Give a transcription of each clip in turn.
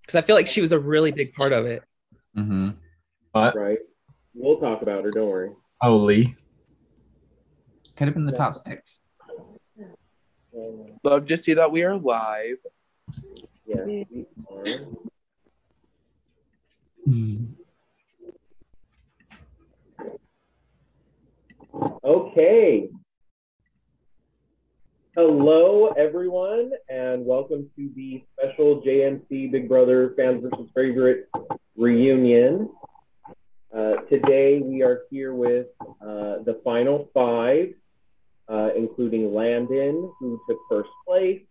because I feel like she was a really big part of it. Mm-hmm. But Right. We'll talk about her. Don't worry. oh, Lee could have been the top six. Love to see that we are live. Yes, we are. Okay. Hello, everyone, and welcome to the special JMC Big Brother Fans vs. Favorite reunion. Today, we are here with the final five, including Landon, who took first place,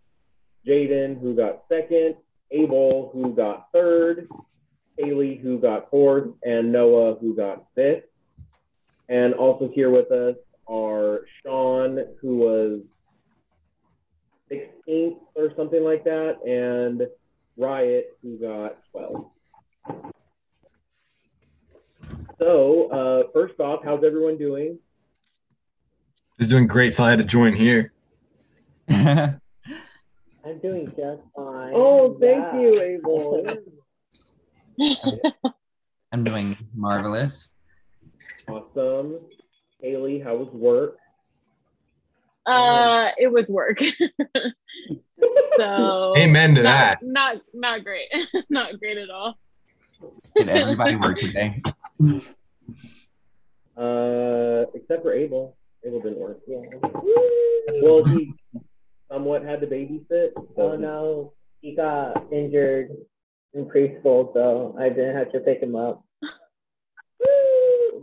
Jaden, who got second, Abel, who got third, Haley, who got fourth, and Noah, who got fifth. And also here with us are Sean, who was 16th or something like that, and Riot, who got 12th. So, first off, how's everyone doing? Who's doing great, so I had to join here. I'm doing just fine. Oh, thank you, Abel. I'm doing marvelous. Awesome. Haley, how was work? It was work. So Amen to that. Not great. Not great at all. Did everybody work today? Except for Abel. Abel didn't work. Yeah. Well, he somewhat had to babysit. Oh no, he got injured in preschool, so I didn't have to pick him up.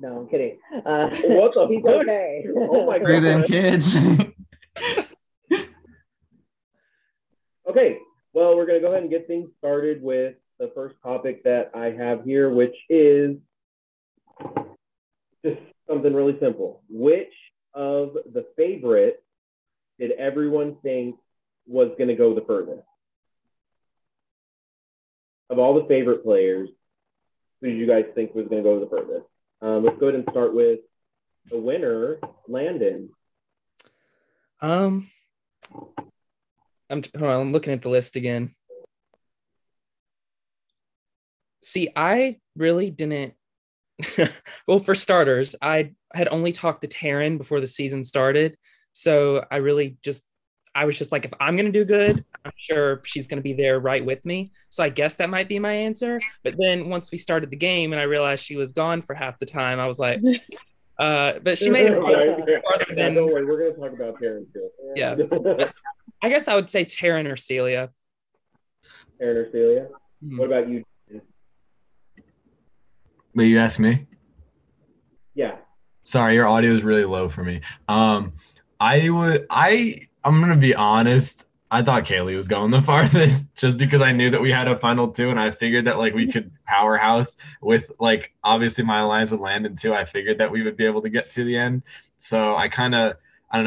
No, I'm kidding. What the he's fuck? okay. Oh my Screw them god. kids. Okay, well, we're going to go ahead and get things started with the first topic that I have here, which is just something really simple. Which of the favorites did everyone think was going to go the furthest? Of all the favorite players, who did you guys think was going to go the furthest? Let's go ahead and start with the winner, Landon. I'm looking at the list again. See, I really didn't. Well, for starters, I had only talked to Taryn before the season started, so I was just like, if I'm gonna do good, I'm sure she's gonna be there right with me. So I guess that might be my answer. But then once we started the game and I realized she was gone for half the time, I was like, but she made it farther than. Don't worry, we're going to talk about Taryn too. Yeah. I guess I would say Taryn or Celia. Taryn or Celia? What about you? Will you ask me? Yeah. Sorry, your audio is really low for me. I'm gonna be honest. I thought Kaylee was going the farthest just because I knew that we had a final two, and I figured that like we could powerhouse with like obviously my alliance with Landon too. I figured that we would be able to get to the end. So I don't know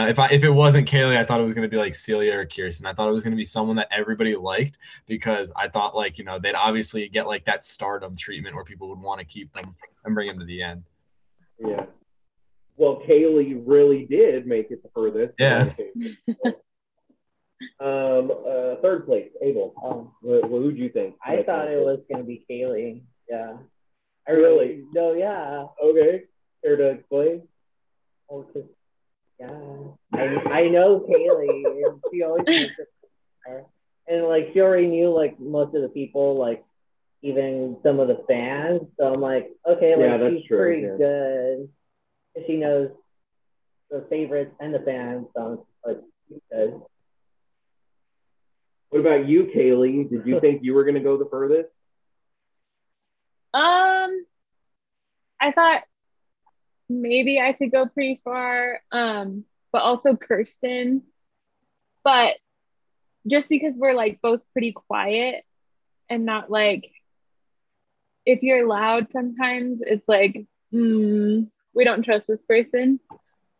if it wasn't Kaylee, I thought it was gonna be like Celia or Kirsten. I thought it was gonna be someone that everybody liked because I thought like they'd obviously get like that stardom treatment where people would want to keep them and bring them to the end. Yeah. Well, Kaylee really did make it the furthest. Yeah. Third place, Abel. Who'd you think? I thought it was gonna be Kaylee. Yeah. Really? No, yeah. Okay. Care to explain? Oh, yeah. I know Kaylee, and she always makes it her. And like she already knew like most of the people, like even some of the fans. So I'm like, okay, like Yeah, she's true, pretty yeah. good. And she knows the favorites and the fans. So like she's good. What about you, Kaylee? Did you think you were going to go the furthest? I thought maybe I could go pretty far. But also Kirsten. But just because we're like both pretty quiet and not like, if you're loud sometimes it's like, we don't trust this person.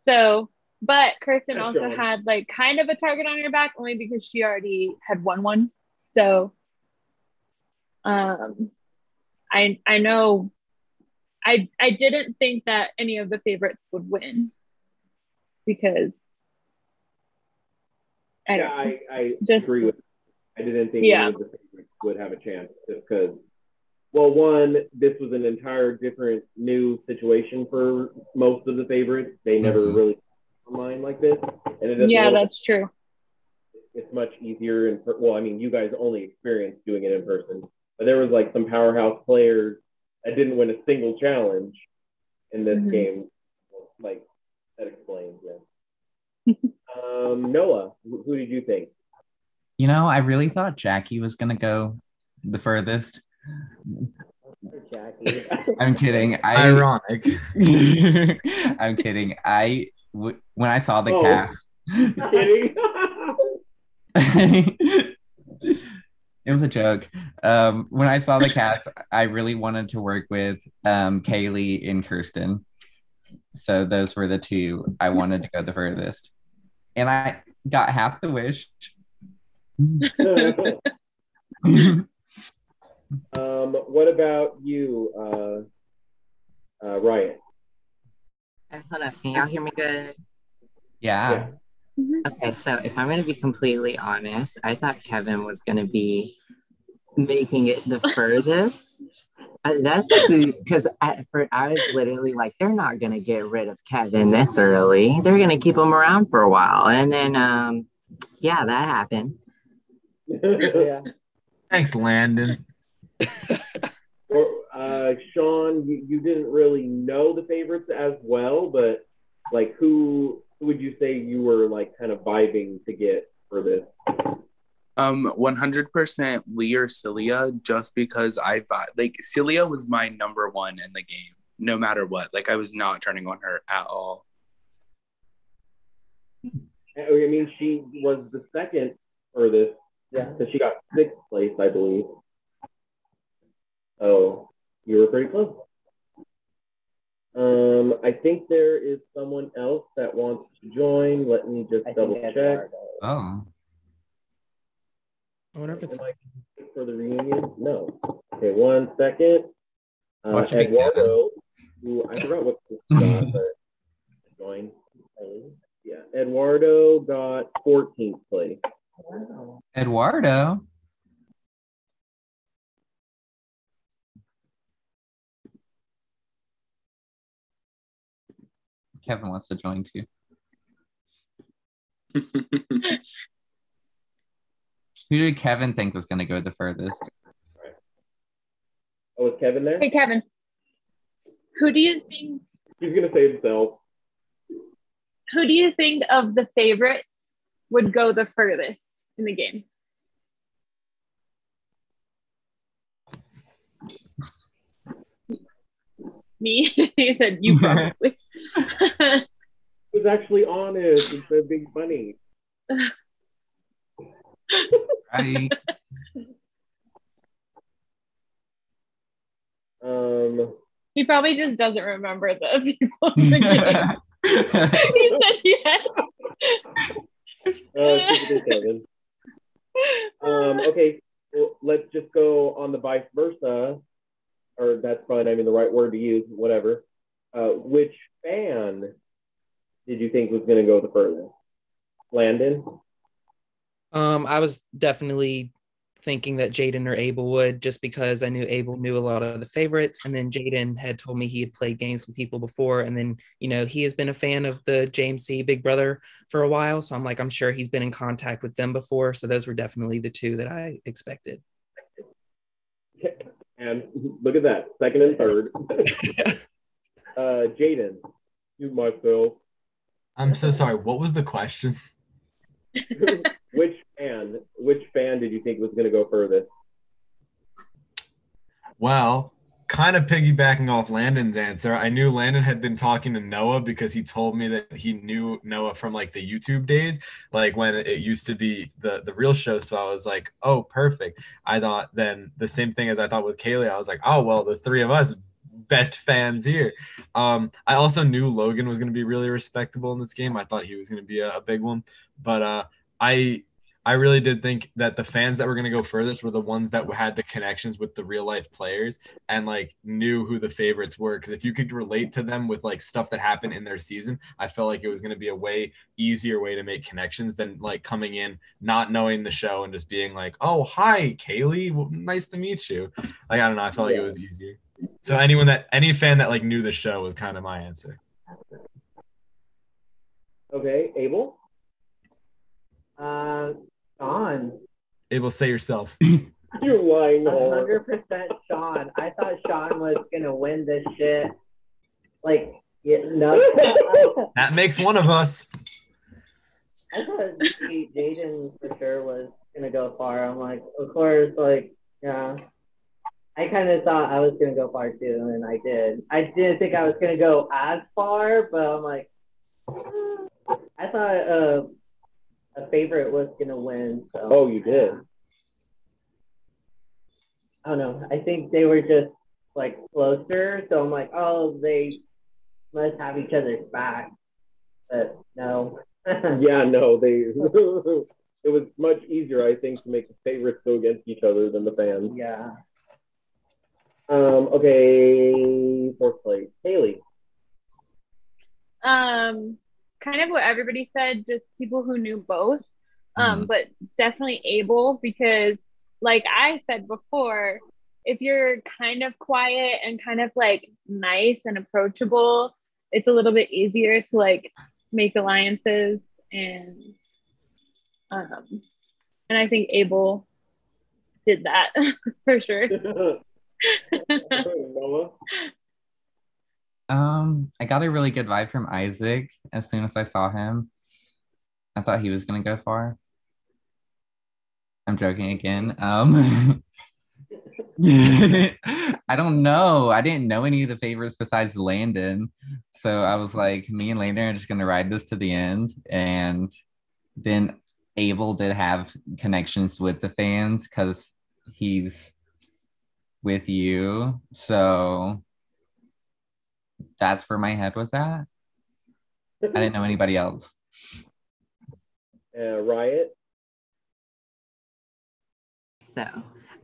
So, but Kirsten That's also right. had like kind of a target on her back only because she already had won one. So I know I didn't think that any of the favorites would win because I I agree with you. I didn't think any of the favorites would have a chance just because, well, one, this was an entire different new situation for most of the favorites. They never really online like this, and it is that's true. It's much easier. And well, I mean, you guys only experienced doing it in person, but there was like some powerhouse players that didn't win a single challenge in this game. Like that explains, yeah. Noah, who did you think? You know, I really thought Jackie was gonna go the furthest. Jackie. I'm kidding. Ironic. I'm kidding. When I saw the cast. Kidding. It was a joke. When I saw the cast, I really wanted to work with Kaylee and Kirsten. So those were the two I wanted to go the furthest. And I got half the wish. What about you, Ryan? Hold up. Can y'all hear me good? Yeah. Okay, so if I'm going to be completely honest, I thought Kevin was going to be making it the furthest. That's because I was literally like, they're not going to get rid of Kevin this early. They're going to keep him around for a while. And then, yeah, that happened. Yeah. Thanks, Landon. Sean, you didn't really know the favorites as well, but like who would you say you were like kind of vibing to get for this? 100% Lee or Celia, just because like Celia was my number one in the game, no matter what. Like I was not turning on her at all. I mean, she was the second furthest. Yeah, so she got 6th place, I believe. Oh, you were pretty close. I think there is someone else that wants to join. Let me just double check. Oh. I wonder if it's for the reunion. No. Okay, 1 second. Watch it be Eduardo, who I forgot what he got, but joined. Yeah, Eduardo got 14th place. Wow. Eduardo. Kevin wants to join too. Who did Kevin think was going to go the furthest? Oh, is Kevin there? Hey, Kevin. Who do you think? He's gonna say himself. Who do you think of the favorites would go the furthest in the game? Me? He said you probably. He was actually honest instead of being funny. Right. He probably just doesn't remember the people in the game. He said yes. Typical Kevin. Okay, well, let's just go on the vice versa, or that's fine. I mean, the right word to use, whatever. Which fan did you think was going to go the furthest? Landon? I was definitely thinking that Jaden or Abel would, just because I knew Abel knew a lot of the favorites, and then Jaden had told me he had played games with people before, and then he has been a fan of the JMC Big Brother for a while, so I'm like, I'm sure he's been in contact with them before, so those were definitely the two that I expected. And look at that, second and third. Jaden, you myself. I'm so sorry. What was the question? Which fan did you think was going to go furthest? Well, kind of piggybacking off Landon's answer, I knew Landon had been talking to Noah because he told me that he knew Noah from like the YouTube days, like when it used to be the real show. So I was like, oh, perfect. I thought then the same thing as I thought with Kaylee. I was like, oh, well, the three of us, best fans here. I also knew Logan was going to be really respectable in this game. I thought he was going to be a big one, but I really did think that the fans that were going to go furthest were the ones that had the connections with the real life players and like knew who the favorites were. Because if you could relate to them with like stuff that happened in their season, I felt like it was going to be a way easier way to make connections than like coming in not knowing the show and just being like, "Oh, hi, Kaylee, well, nice to meet you." Like I don't know, I felt like it was easier. So any fan that like knew the show was kind of my answer. Okay, Abel. Sean. Abel, say yourself. You're lying. 100% Sean. I thought Sean was gonna win this shit. Like, no. That makes one of us. I thought Jaden for sure was gonna go far. I'm like, of course, like, yeah. I kind of thought I was gonna go far too, and I did. I didn't think I was gonna go as far, but I'm like, I thought a favorite was gonna win. So. Oh, you did. I don't know. I think they were just like closer, so I'm like, oh, they must have each other's back. But no. Yeah, no, they. It was much easier, I think, to make the favorites go against each other than the fans. Yeah. Okay, fourth place, Haley. Kind of what everybody said, just people who knew both. But definitely Abel, because like I said before, if you're kind of quiet and kind of like nice and approachable, it's a little bit easier to like make alliances and I think Abel did that for sure. Noah? I got a really good vibe from Isaac as soon as I saw him. I thought he was gonna go far. I'm joking again. I don't know. I didn't know any of the favorites besides Landon. So I was like, me and Landon are just gonna ride this to the end. And then Abel did have connections with the fans because he's with you. So that's where my head was at. I didn't know anybody else. Riot. So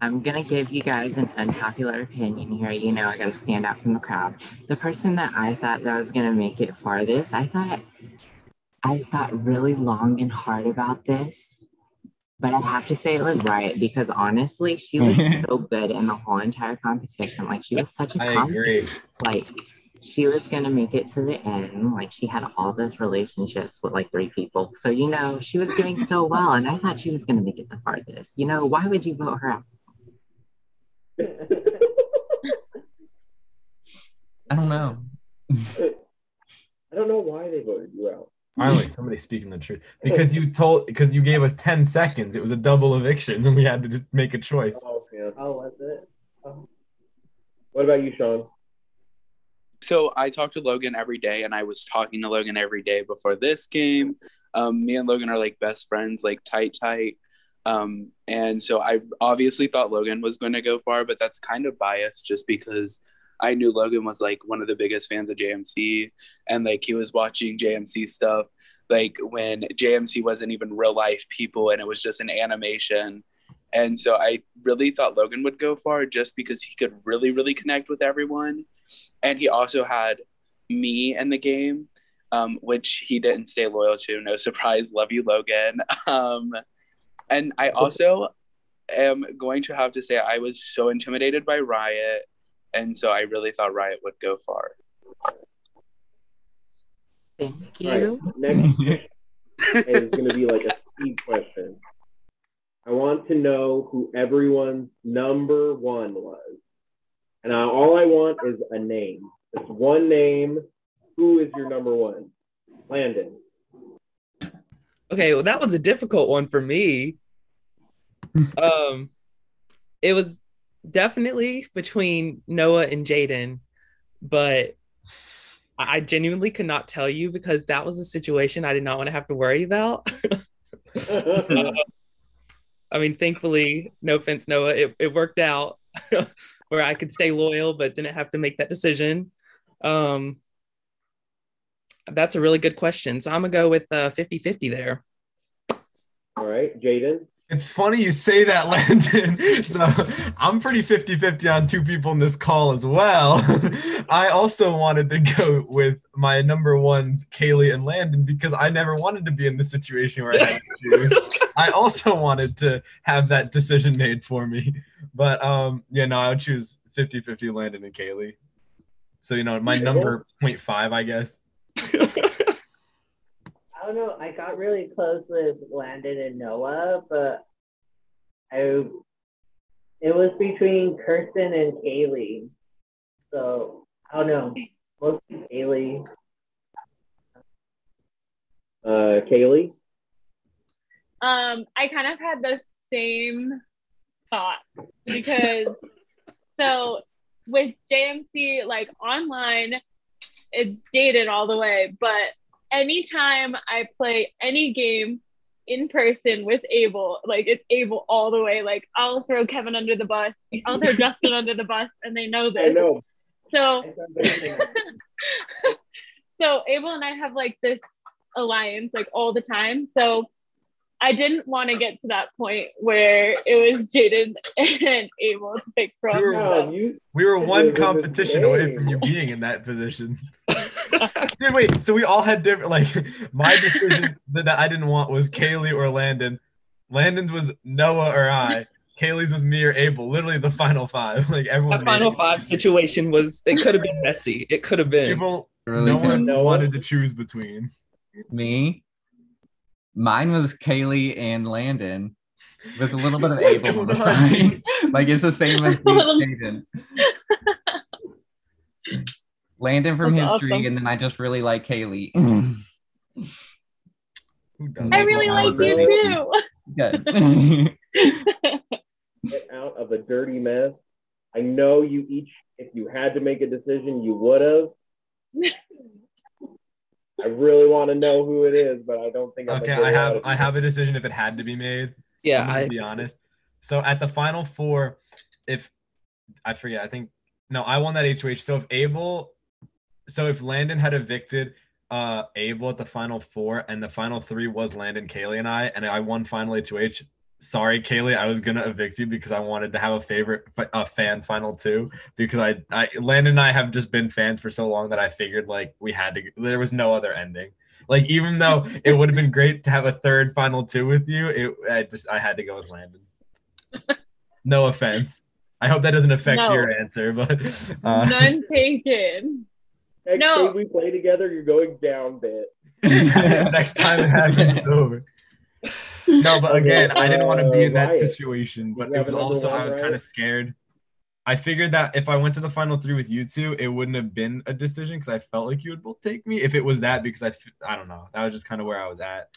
I'm going to give you guys an unpopular opinion here. You know, I got to stand out from the crowd. The person that I thought that was going to make it farthest, I thought really long and hard about this. But I have to say it was Riot because honestly, she was so good in the whole entire competition. Like she was such a confidence. Like she was gonna make it to the end. Like she had all those relationships with like 3 people. So you know, she was doing so well, and I thought she was gonna make it the farthest. You know, why would you vote her out? I don't know. I don't know why they voted you out. Finally, somebody speaking the truth. Because you gave us 10 seconds. It was a double eviction, and we had to just make a choice. Oh, yeah. Oh, was it? Oh. What about you, Sean? So I talk to Logan every day, and I was talking to Logan every day before this game. Me and Logan are like best friends, like tight. And so I obviously thought Logan was going to go far, but that's kind of biased just because I knew Logan was like one of the biggest fans of JMC, and like he was watching JMC stuff like when JMC wasn't even real life people and it was just an animation. And so I really thought Logan would go far just because he could really, really connect with everyone. And he also had me in the game, which he didn't stay loyal to. No surprise. Love you, Logan. And I also am going to have to say I was so intimidated by Riot. And so I really thought Riot would go far. Thank you. Right, next is going to be like a speed question. I want to know who everyone's number one was. And all I want is a name. Just one name. Who is your number one? Landon. Okay, well, that was a difficult one for me. It was definitely between Noah and Jaden, but I genuinely could not tell you because that was a situation I did not want to have to worry about. I mean, thankfully, no offense, Noah, it worked out where I could stay loyal, but didn't have to make that decision. That's a really good question. So I'm going to go with 50-50 there. All right, Jaden. It's funny you say that, Landon. So I'm pretty 50-50 on two people in this call as well. I also wanted to go with my number ones, Kaylee and Landon, because I never wanted to be in the situation where I had to choose. I also wanted to have that decision made for me. But yeah, no, I would choose 50-50 Landon and Kaylee. So, you know, my number 0.5, I guess. I don't know. I got really close with Landon and Noah, but it was between Kirsten and Kaylee. So I don't know. Mostly Kaylee. Kaylee? I kind of had the same thought because so with JMC, like online, it's dated all the way, but anytime I play any game in person with Abel, like it's Abel all the way. Like I'll throw Kevin under the bus, I'll throw Justin under the bus, and they know this. I know. So, so Abel and I have like this alliance like all the time. So I didn't want to get to that point where it was Jaden and Abel to pick from. We were one competition away from you being in that position. Dude, wait, so we all had different, like, my decision that I didn't want was Kaylee or Landon. Landon's was Noah or I. Kaylee's was me or Abel. Literally the final five. Like everyone. The final five situation was, it could have been messy. It could have been. Abel, Really no one Noah? wanted to choose between. Me? Mine was Kaylee and Landon with a little bit of Abel on the side. Like it's the same as Jaden. Landon from That's history, awesome. and then I just really like Kaylee. Who doesn't? I really like you too. Good. Get out of a dirty mess. I know you each, if you had to make a decision, you would have. I really want to know who it is, but I don't think I'm Okay, gonna get it out of I you. have a decision if it had to be made. Yeah, I'm gonna be honest. So at the final four, if I forget, I think no, I won that HOH. So if Landon had evicted Abel at the final four, and the final three was Landon, Kaylee, and I won final HOH. Sorry, Kaylee, I was gonna evict you because I wanted to have a fan final two, because I Landon and I have just been fans for so long that I figured like there was no other ending. Like even though it would have been great to have a third final two with you, I had to go with Landon. No offense. I hope that doesn't affect No. your answer, but None taken. Next No. time we play together, you're going down bit. next time it happens, it's over. No, but again, I didn't want to be in that Riot. situation, but You it have was a number also, one, I was Riot? kind of scared. I figured that if I went to the final three with you two, it wouldn't have been a decision because I felt like you would both take me if it was that, because I don't know. That was just kind of where I was at.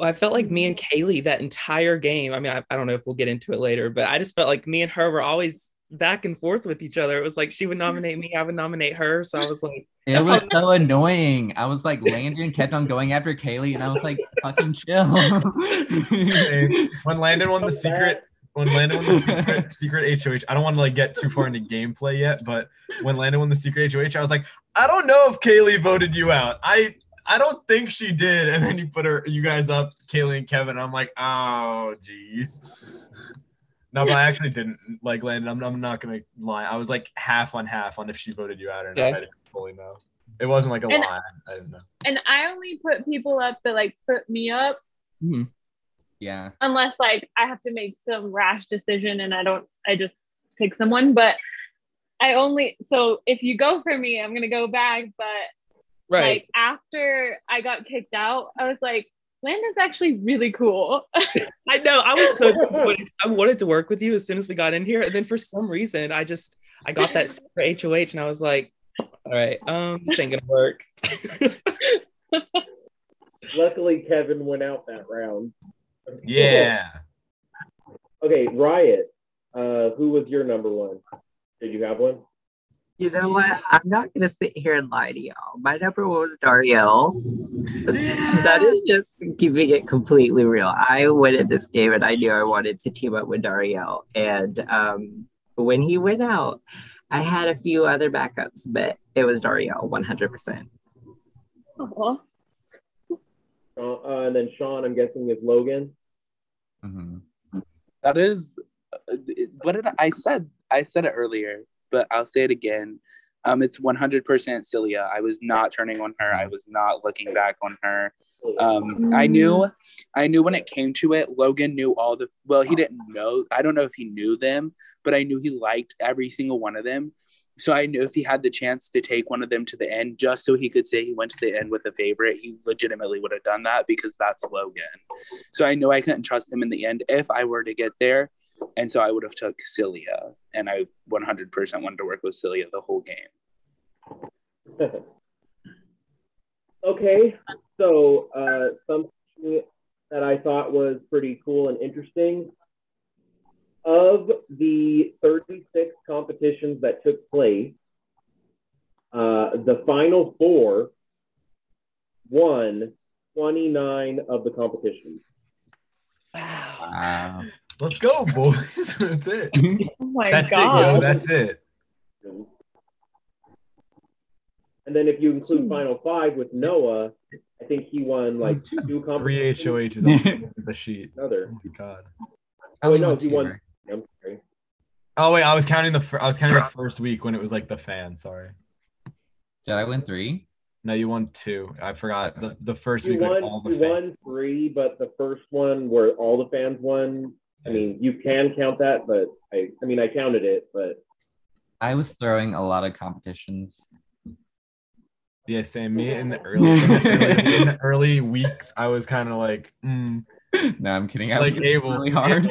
I felt like me and Kaylee that entire game. I mean, I don't know if we'll get into it later, but I just felt like me and her were always back and forth with each other. It was like she would nominate me, I would nominate her. So I was like, It was so annoying. I was like, Landon kept on going after Kaylee, and I was like, fucking chill. When Landon won the secret HOH, I don't want to like get too far into gameplay yet, but when Landon won the secret HOH, I was like, I don't know if Kaylee voted you out. I don't think she did. And then you guys up, Kaylee and Kevin. I'm like, oh geez. No, but I actually didn't like Landon. I'm not gonna lie. I was like half on if she voted you out or not. Yeah. I didn't fully know. It wasn't like a lie. I didn't know. And I only put people up that like put me up Yeah. unless like I have to make some rash decision and I just pick someone. But so if you go for me, I'm gonna go back. But right. like after I got kicked out, I was like, Landon's actually really cool. I know. I was so I wanted to work with you as soon as we got in here. And then for some reason, I got that secret HOH and I was like, all right, this ain't gonna work. Luckily, Kevin went out that round. Yeah. Okay, Riot. Who was your number one? Did you have one? You know what? I'm not gonna sit here and lie to y'all. My number one was Dariel. That is just keeping it completely real. I went at this game and I knew I wanted to team up with Dariel. And when he went out, I had a few other backups, but it was Dariel 100%. Aw. And then Sean, I'm guessing, is Logan. Mhm. That is what did I said? I said it earlier, but I'll say it again. It's 100% Celia. I was not turning on her. I was not looking back on her. I knew when it came to it, Logan knew all the, well, he didn't know. I don't know if he knew them, but I knew he liked every single one of them. So I knew if he had the chance to take one of them to the end, just so he could say he went to the end with a favorite, he legitimately would have done that because that's Logan. So I knew I couldn't trust him in the end if I were to get there. And so I would have took Celia, and I 100% wanted to work with Celia the whole game. Okay, so something that I thought was pretty cool and interesting. Of the 36 competitions that took place, the final 4 won 29 of the competitions. Wow. Let's go, boys. That's it. Oh my That's god. it, yo. That's it. And then if you include final 5 with Noah, I think he won like 2 3 competitions. HOHs on the sheet. Another. Oh my god. I only no, won he 2, won. right? I'm sorry. Oh wait, I was counting the first week when it was like the fan. Sorry. Did I win 3? No, you won 2. I forgot the first You week with all the you fans. won 3, but the first one where all the fans won. I mean, you can count that, but I counted it, but I was throwing a lot of competitions. Yeah, same. Me in the early weeks, I was kind of like, No, I'm kidding. I like was Abel, really hard.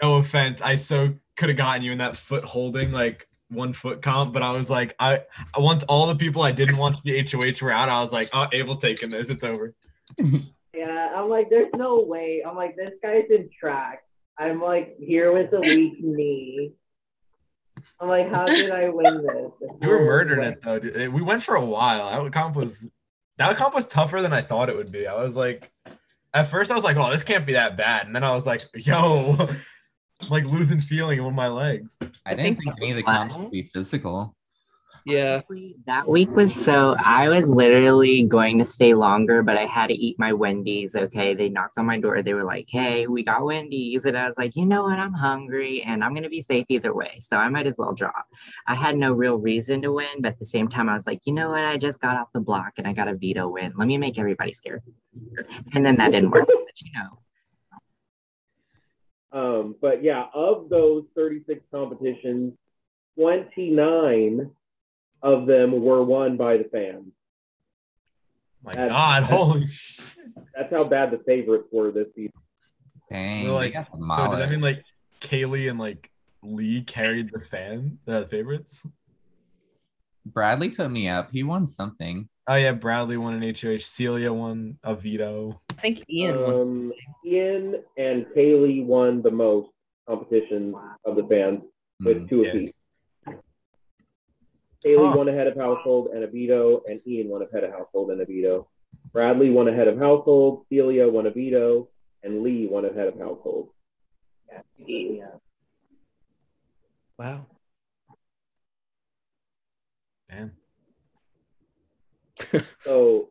no offense, I so could have gotten you in that foot holding like 1 foot comp, but I was like, I once all the people I didn't want to be HOH were out, I was like, oh, Abel's taking this, it's over. Yeah, I'm like, there's no way. I'm like, this guy's in track. I'm like here with a weak knee. I'm like, how did I win this? You were murdering it though. Dude. We went for a while. That comp was tougher than I thought it would be. I was like, at first I was like, oh, this can't be that bad, and then I was like, yo, I'm like losing feeling in one of my legs. I didn't think any of the comps would be physical. Yeah. Honestly, that week was I was literally going to stay longer, but I had to eat my Wendy's. Okay. They knocked on my door. They were like, hey, we got Wendy's. And I was like, you know what? I'm hungry and I'm going to be safe either way. So I might as well drop. I had no real reason to win, but at the same time, I was like, you know what? I just got off the block and I got a veto win. Let me make everybody scared. And then that didn't work, but you know. But yeah, of those 36 competitions, 29 of them were won by the fans. My God, holy shit. That's how bad the favorites were this season. Dang, So, like, they got the so does that mullet. mean like Kaylee and like Lee carried the favorites? Bradley put me up. He won something. Oh yeah, Bradley won an HOH. Celia won a veto. I think Ian won. Ian and Kaylee won the most competitions of the fans with 2 apiece. Kaylee won a head of household and a veto, and Ian won a head of household and a veto. Bradley won a head of household, Celia won a veto, and Lee won a head of household. Yeah. Wow. Damn. So,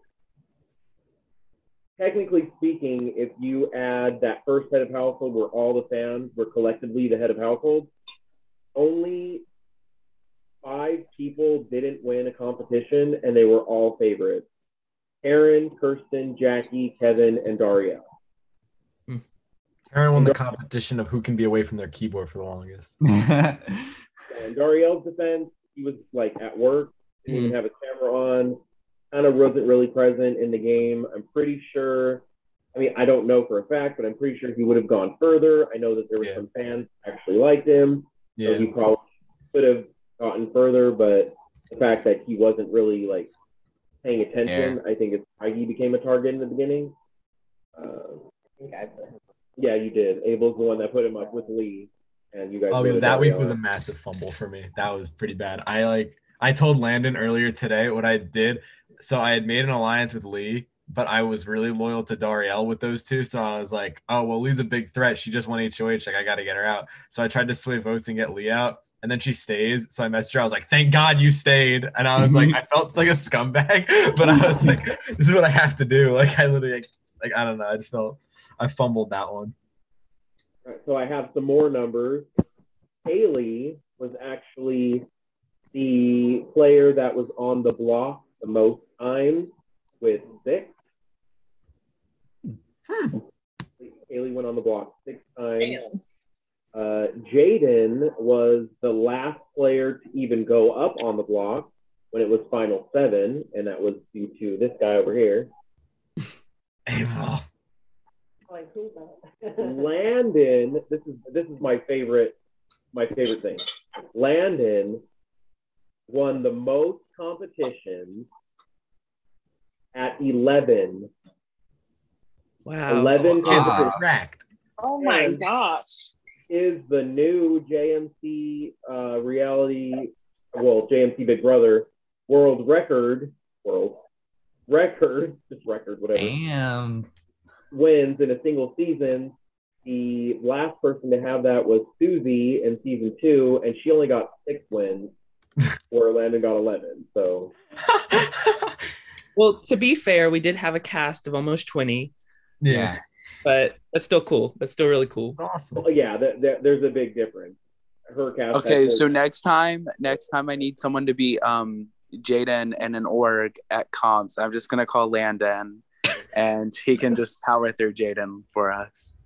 technically speaking, if you add that first head of household where all the fans were collectively the head of household, only 5 people didn't win a competition, and they were all favorites. Aaron, Kirsten, Jackie, Kevin, and Daria. Aaron won the competition of who can be away from their keyboard for the longest. In Dariel's defense, he was like at work, didn't even have a camera on, kind of wasn't really present in the game. I'm pretty sure, I mean, I don't know for a fact, but I'm pretty sure he would have gone further. I know that there were some fans who actually liked him, so he probably could have gotten further, but the fact that he wasn't really like paying attention, I think it's why he became a target in the beginning. Yeah, you did. Abel's the one that put him up with Lee, and you guys. Oh yeah, that week was a massive fumble for me. That was pretty bad. I told Landon earlier today what I did. So I had made an alliance with Lee, but I was really loyal to Darielle with those two. So I was like, oh well, Lee's a big threat. She just won HOH. Like I got to get her out. So I tried to sway votes and get Lee out. And then she stays. So I messaged her. I was like, thank God you stayed. And I was like, I felt like a scumbag, but I was like, this is what I have to do. Like I literally like I don't know. I just felt I fumbled that one. All right, so I have some more numbers. Haley was actually the player that was on the block the most times with 6. Haley went on the block 6 times. Jaden was the last player to even go up on the block when it was final 7, and that was due to this guy over here. Abel. Like, who's that? Landon, this is my favorite thing. Landon won the most competitions at 11. Wow. 11 Kids competitions. cracked. Oh my And gosh. is the new JMC JMC Big Brother whatever, Damn. wins in a single season. The last person to have that was Susie in season 2, and she only got 6 wins, where Landon got 11. So, Well, to be fair, we did have a cast of almost 20, Yeah. but that's still cool. That's still really cool. Awesome. yeah, there's a big difference. Her cast. Okay, had so 14. next time I need someone to be Jaden and an org at comps. I'm just gonna call Landon, and he can just power through Jaden for us.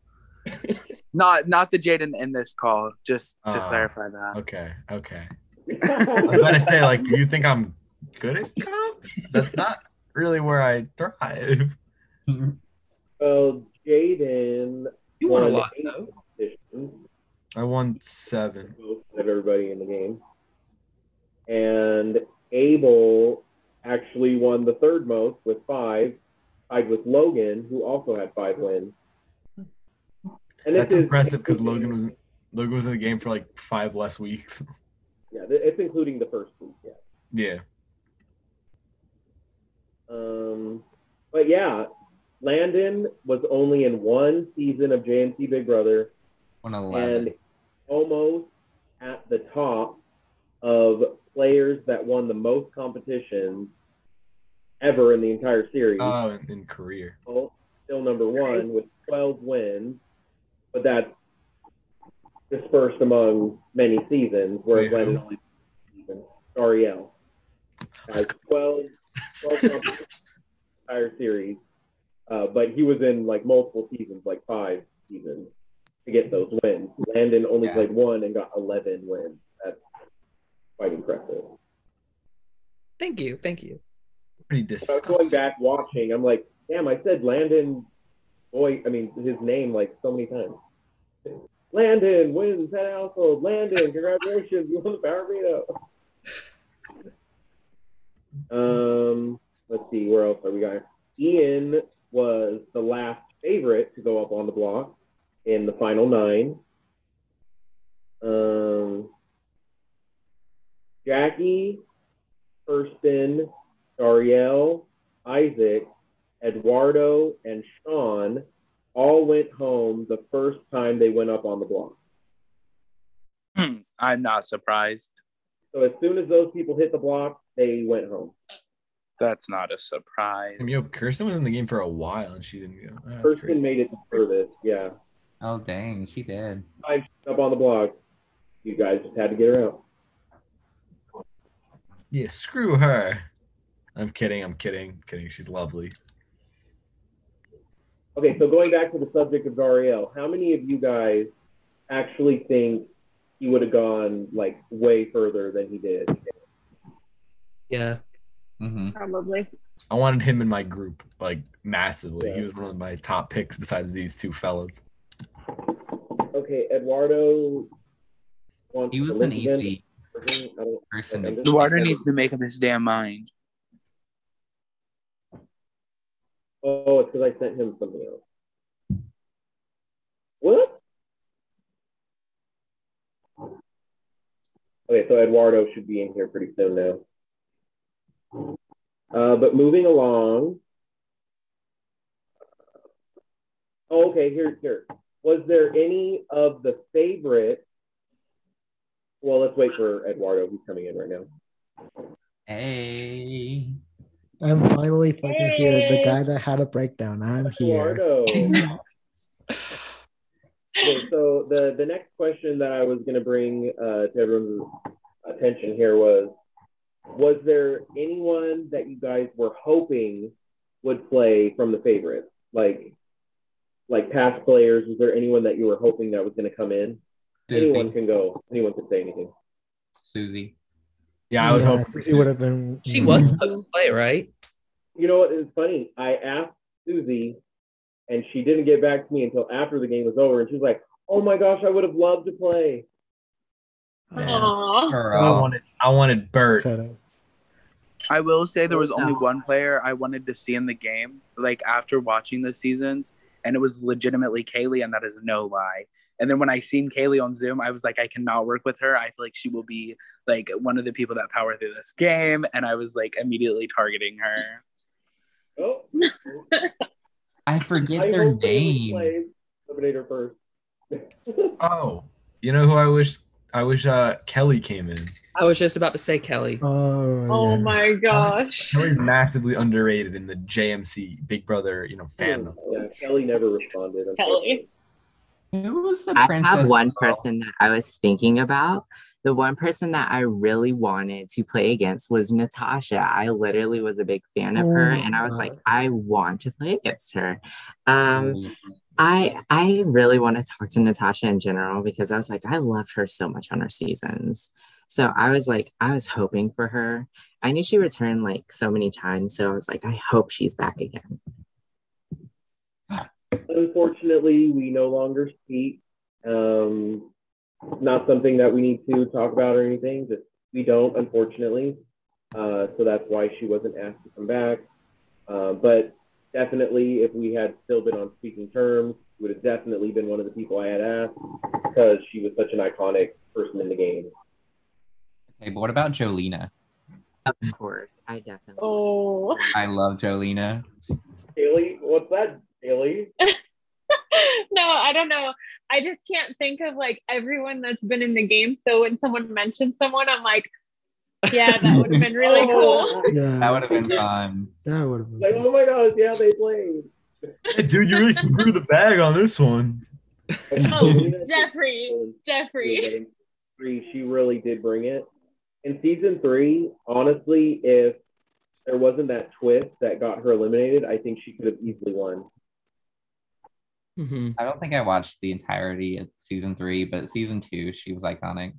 Not the Jaden in this call, just to clarify that. Okay. I was about to say, like, do you think I'm good at comps? That's not really where I thrive. So Jaden You won a won lot, 8 though. competitions, I won 7. most of everybody in the game, and Abel actually won the third most with 5, tied with Logan, who also had 5 wins. And That's impressive because Logan was in the game for like 5 less weeks. Yeah, it's including the first week. Yeah. Yeah. But yeah, Landon was only in 1 season of JMC Big Brother 111. and almost at the top of players that won the most competitions ever in the entire series. Oh, in career. Still number 1 with 12 wins, but that's dispersed among many seasons, whereas Landon only season. Ariel has 12 competitions entire series, but he was in like multiple seasons, like 5 seasons, to get those wins. Landon only played 1 and got 11 wins. That's quite impressive. Thank you. Pretty I was disgusting. going back watching. I'm like, damn, I said Landon, his name like so many times. Landon wins that household. Landon, congratulations, you won the Power Veto. Let's see, where else are we going? Ian was the last favorite to go up on the block in the final 9. Jackie, Kirsten, Darielle, Isaac, Eduardo, and Sean all went home the first time they went up on the block. I'm not surprised. So as soon as those people hit the block, they went home. That's not a surprise. And, Kirsten was in the game for a while and she didn't go. Oh, Kirsten made it the furthest, yeah. Oh, dang, she did. I up on the block. You guys just had to get her out. Yeah, screw her. I'm kidding. She's lovely. Okay, so going back to the subject of Dariel, how many of you guys actually think he would have gone like way further than he did? Yeah. Mm-hmm. Probably. I wanted him in my group like massively. Yeah. He was one of my top picks besides these 2 fellas. Okay, Eduardo wants He was to an link again. easy I don't- person. I'm just- Eduardo needs to make up his damn mind. Oh, it's because I sent him something else. What? Okay, so Eduardo should be in here pretty soon now. But moving along. Oh, okay, here. Was there any of the favorite? Well, let's wait for Eduardo. He's coming in right now. Hey. I'm finally fucking here. The Hey. guy that had a breakdown. I'm here. Eduardo. Okay, so the next question that I was going to bring to everyone's attention here was there anyone that you guys were hoping would play from the favorites? Like past players, was there anyone that you were hoping that was going to come in? Anyone Susie. can go. Anyone can say anything. Susie. Yeah, I was hoping for Susie would have been. She was supposed to play, right? You know what? It's funny. I asked Susie, and she didn't get back to me until after the game was over, and she was like, "Oh my gosh, I would have loved to play." Aw. Girl. I wanted Bert. Upsetting. I will say there was only No. one player I wanted to see in the game, like after watching the seasons, and it was legitimately Kaylee, and that is no lie. And then when I seen Kaylee on Zoom, I was like, I cannot work with her. I feel like she will be like one of the people that power through this game, and I was like immediately targeting her. Oh, I forget I their hope they would name. play Eliminator first. Oh, you know who I wish Kelly came in. I was just about to say Kelly. Oh Yeah. my gosh. Kelly's massively underrated in the JMC Big Brother, fandom. Yeah, Kelly never responded. Kelly. Who was the I princess? have one girl? person that I was thinking about. The one person that I really wanted to play against was Natasha. I literally was a big fan of her, Oh my and I was like, God. I want to play against her. I really want to talk to Natasha in general because I was like, I loved her so much on her seasons. So I was hoping for her. I knew she returned like so many times, so I was like, I hope she's back again. Unfortunately, we no longer speak. Not something that we need to talk about or anything. Just we don't, unfortunately. So that's why she wasn't asked to come back. But definitely, if we had still been on speaking terms, would have definitely been one of the people I had asked because she was such an iconic person in the game. Okay, but what about Jolena? Of course, I definitely. Oh. I love Jolena. Haley, what's that, Haley? No, I don't know. I just can't think of like everyone that's been in the game. So when someone mentions someone, I'm like, yeah, that would have been really cool. Yeah. That would have been fun. That would have been. Like, oh my gosh, yeah, they played. Hey, dude, you really screwed the bag on this one. Oh, Jeffrey. She really did bring it. In season 3, honestly, if there wasn't that twist that got her eliminated, I think she could have easily won. Mm-hmm. I don't think I watched the entirety of season 3, but season 2, she was iconic.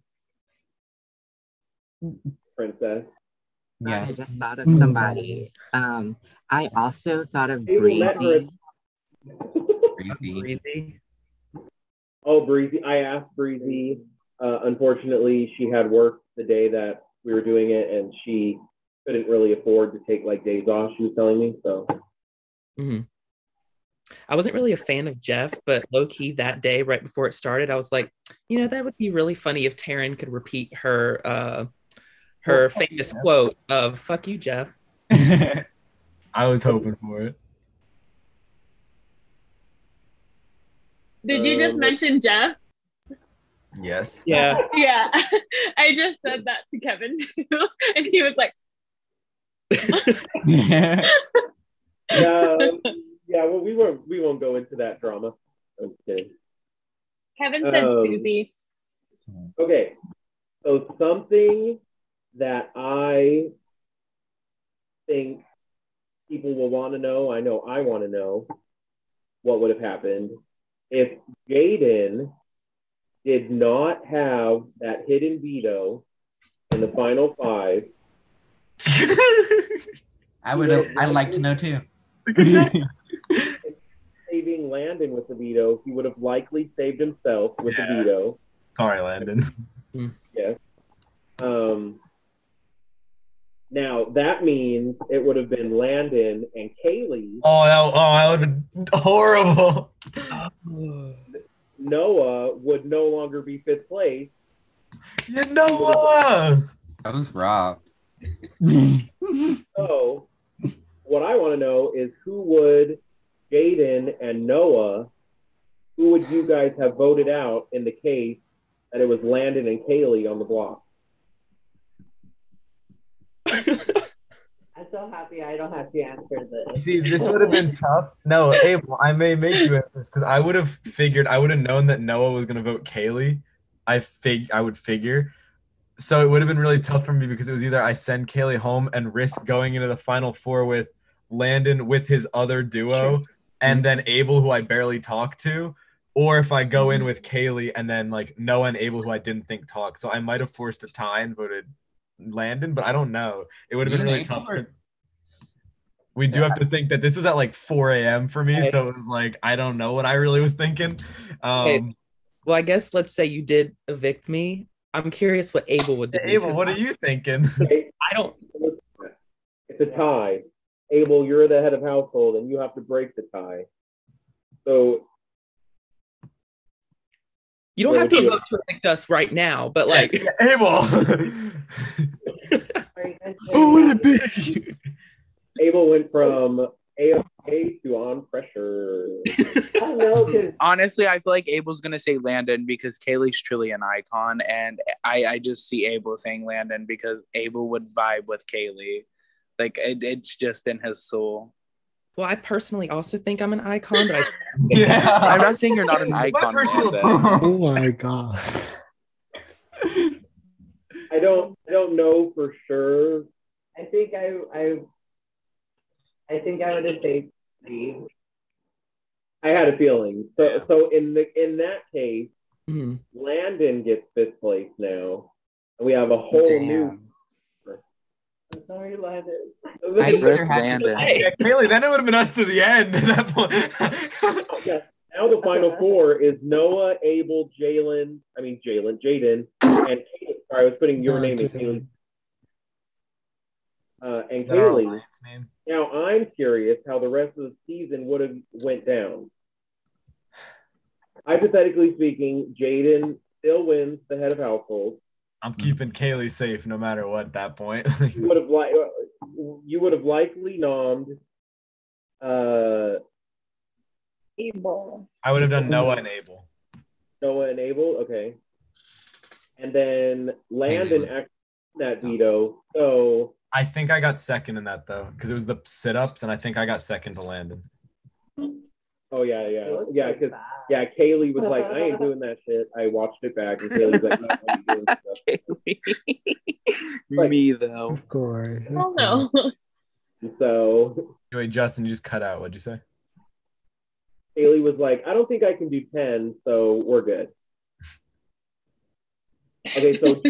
Princess. Yeah. I just thought of somebody. I also thought of People met her at- Breezy. Breezy. Breezy. Oh, Breezy. I asked Breezy. Unfortunately, she had work the day that we were doing it, and she couldn't really afford to take like days off, she was telling me. So Mm-hmm. I wasn't really a fan of Jeff, but low key that day, right before it started, I was like, that would be really funny if Taryn could repeat her famous quote of "fuck you, Jeff." I was hoping for it. Did you just mention Jeff? Yes. Yeah. Yeah. I just said that to Kevin too. And he was like, yeah, well, we won't go into that drama. I'm just kidding. Kevin said Susie. Okay, so something that I think people will want to know, I know I want to know what would have happened if Jaden did not have that hidden veto in the final 5. I'd like to know too. Saving Landon with the veto, he would have likely saved himself with the veto. Sorry, Landon. Yes. Now that means it would have been Landon and Kaylee. That would have been horrible. Noah would no longer be 5th place. You know what? That was rough. So what I want to know is who would Jaden and Noah, who would you guys have voted out in the case that it was Landon and Kaylee on the block? I I'm so happy I don't have to answer this. See, this would have been tough. No, Abel, I may make you answer this because I would have known that Noah was gonna vote Kaylee. I would figure. So it would have been really tough for me because it was either I send Kaylee home and risk going into the final four with Landon with his other duo and then Abel, who I barely talked to, or if I go in with Kaylee and then like Noah and Abel, who I didn't think talked. So I might have forced a tie and voted Landon, but I don't know. It would have been really tough. We do have to think that this was at like 4 a.m. for me, so it was like I don't know what I really was thinking. Well, I guess let's say you did evict me. I'm curious what Abel would do. Abel, what are you thinking? I don't. It's a tie. Abel, you're the head of household, and you have to break the tie. So you don't have to vote to evict us right now, but like Abel. Who would it be? Abel went from AOK to on pressure. Oh, no, Honestly, I feel like Abel's gonna say Landon because Kaylee's truly an icon, and I just see Abel saying Landon because Abel would vibe with Kaylee. Like it's just in his soul. Well, I personally also think I'm an icon, but I'm not saying you're not an icon. Oh my god. I don't know for sure. I think I would have said Steve. I had a feeling. So in that case, Mhm. Landon gets fifth place now, and we have a whole new. I'm sorry, Landon. I either had Landon. Yeah, Kaylee, then it would have been us to the end at that point. Yeah. Now the final four is Noah, Abel, Jaden, and Kaylee. Sorry, I was putting your name in Kaylee. And Kaylee. Now I'm curious how the rest of the season would have went down. Hypothetically speaking, Jaden still wins the head of household. I'm keeping Kaylee safe no matter what at that point. You would have likely nommed Abel. I would have done Noah and Abel. Noah and Abel, okay. And then Landon actually that veto. So I think I got second in that though, because it was the sit-ups, and I think I got second to Landon. oh yeah, because Kaylee was like, I ain't doing that shit. I watched it back, and Kaylee's like, no, I'm doing stuff. Me though. Of course. Oh no. So Wait, Justin, you just cut out. What'd you say? Kaylee was like, I don't think I can do 10, so we're good. Okay, so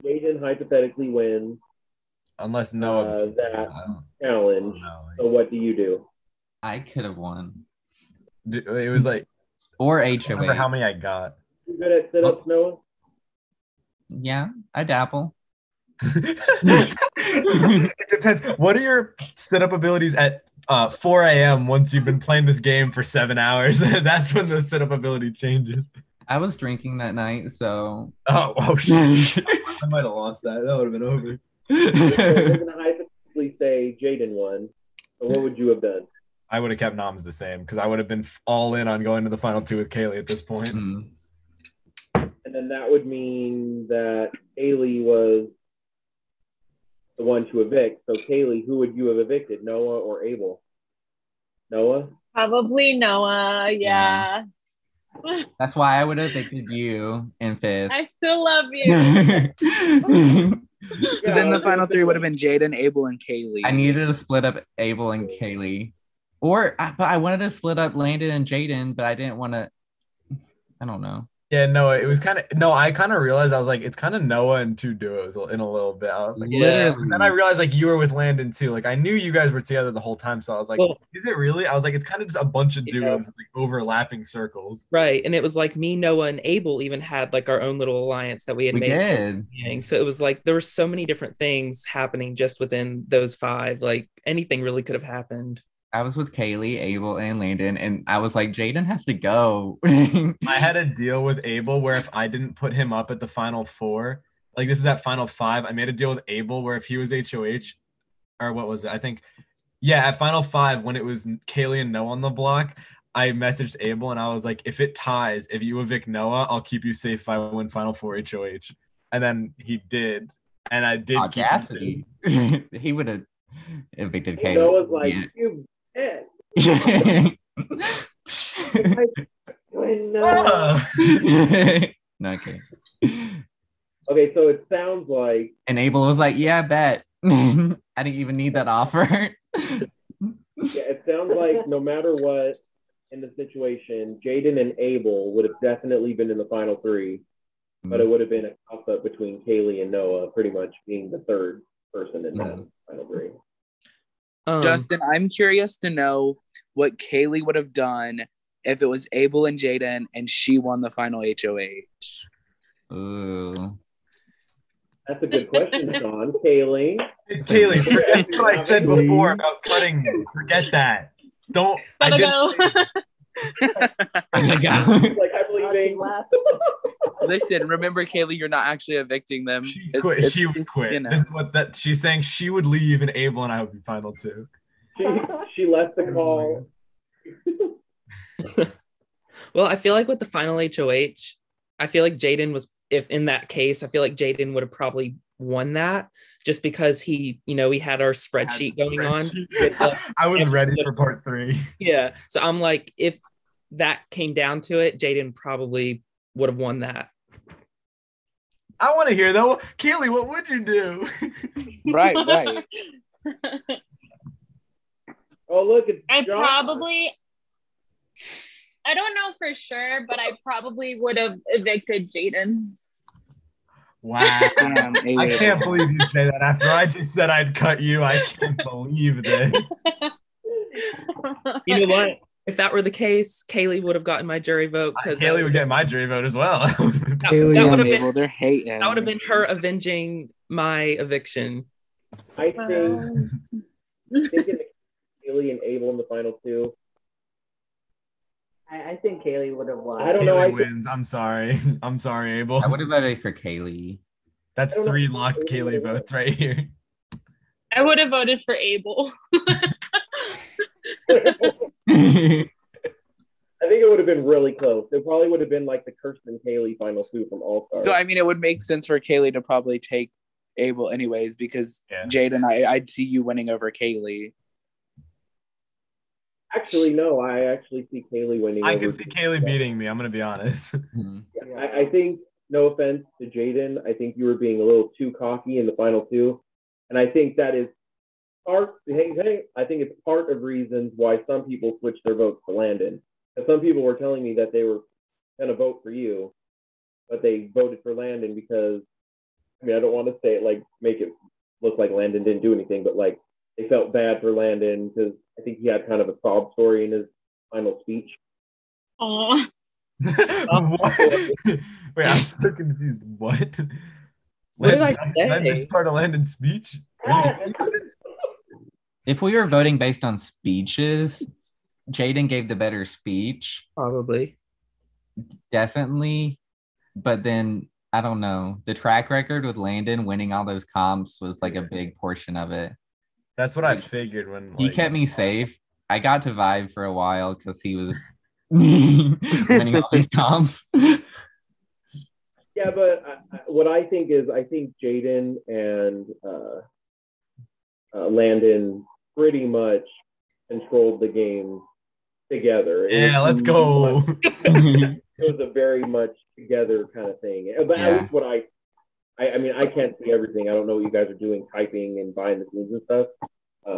Jaden hypothetically wins Unless Noah that challenge. So what do you do? I could have won. It was like, Or I don't remember HOA. how many I got. You good at sit-ups, Noah? Yeah, I dabble. It depends. What are your sit-up abilities at 4 a.m. once you've been playing this game for 7 hours? That's when the sit-up ability changes. I was drinking that night, so Oh shit. I might have lost that. That would have been over. We're going to hypothetically say Jaden won. So what would you have done? I would have kept noms the same because I would have been all in on going to the final two with Kaylee at this point. mm, And then that would mean that Kaylee was the one to evict. So Kaylee, who would you have evicted, Noah or Abel? Noah? Probably Noah. Yeah. that's why I would have evicted you in fifth. I still love you. Then the final three would have been Jaden, Abel, and Kaylee. I needed to split up Abel and Kaylee. But I wanted to split up Landon and Jaden, but I didn't want to. I don't know. Yeah, no, it was kind of I kind of realized I was like, it's kind of Noah and two duos in a little bit. I was like, Yeah. and then I realized like you were with Landon too. Like I knew you guys were together the whole time, so I was like, Well- is it really? I was like, it's kind of just a bunch of Yeah. duos with like overlapping circles. Right. And it was like me, Noah, and Abel even had like our own little alliance that we had We made. at the did. beginning. So it was like there were so many different things happening just within those five. Like anything really could have happened. I was with Kaylee, Abel, and Landon, and I was like, Jaden has to go. I had a deal with Abel where if I didn't put him up at the final four, like this is at final five, I made a deal with Abel where if he was HOH, or what was it? I think, yeah, at final five when it was Kaylee and Noah on the block, I messaged Abel and I was like, if it ties, if you evict Noah, I'll keep you safe if I win final four HOH. And then he did, and I did keep him safe. Audacity. He would have. evicted And Kaylee. Noah's like, Yeah. you bet. No. No, okay. Okay, so it sounds like And Abel was like, yeah, bet. I didn't even need that offer. it sounds like no matter what in the situation, Jaden and Abel would have definitely been in the final three, but it would have been a toss-up between Kaylee and Noah, pretty much being the third person in that final three. Justin, I'm curious to know what Kaylee would have done if it was Abel and Jaden and she won the final HOH. Ooh. That's a good question, Sean. Kaylee. Kaylee, forget what I said before about cutting. Forget that. Don't. I Gotta didn't. go. I'm gonna go. Like, I'm leaving. Listen, remember, Kaylee, you're not actually evicting them. She quit. She would quit. you know. This is what that she's saying. She would leave, and Abel and I would be final two. She left the call. Well, I feel like with the final HOH, I feel like Jaden was, if in that case, I feel like Jaden would have probably won that just because he had our spreadsheet going on. I was ready for part 3. Yeah. So I'm like, if that came down to it, Jaden probably would have won that. I want to hear though. Kaylee, what would you do? Right. Oh, look, it's I John. I don't know for sure, but I probably would have evicted Jaden. Wow. Damn, I can't believe you say that. After I just said I'd cut you, I can't believe this. You know what? If that were the case, Kaylee would have gotten my jury vote. Because Kaylee would get my jury vote as well. that They're hating. would have been her avenging my eviction. I think thinking Kaylee and Abel in the final two. I think Kaylee would have won. I don't know. Kaylee wins. I'm sorry. I'm sorry, Abel. I would have voted for Kaylee. That's 3 locked Kaylee votes right here. I would have voted for Abel. I think it would have been really close. It probably would have been like the Kirsten Kaylee final two from All Stars. So, I mean, it would make sense for Kaylee to probably take Abel anyways, because Jaden, I'd see you winning over Kaylee. Actually, no. I actually see Kaylee winning. I can see Kaylee beating me. I'm going to be honest. I think, no offense to Jaden, I think you were being a little too cocky in the final two. And I think that is I think it's part of reasons why some people switched their votes to Landon. And some people were telling me that they were going to vote for you, but they voted for Landon because, I mean, I don't want to say it like make it look like Landon didn't do anything, but like they felt bad for Landon because I think he had kind of a sob story in his final speech. Aww. What? Wait, I'm so confused. What? What did I say? I missed part of Landon's speech. If we were voting based on speeches, Jaden gave the better speech. Probably. Definitely. But then, I don't know. The track record with Landon winning all those comps was like a big portion of it. That's what I figured when He kept me safe. I got to vibe for a while because he was winning all these comps. Yeah, but what I think is, I think Jaden and Landon pretty much controlled the game together. Yeah, let's go. It was a very much together kind of thing. But at least what I mean, I can't see everything. I don't know what you guys are doing, typing and behind the scenes and stuff.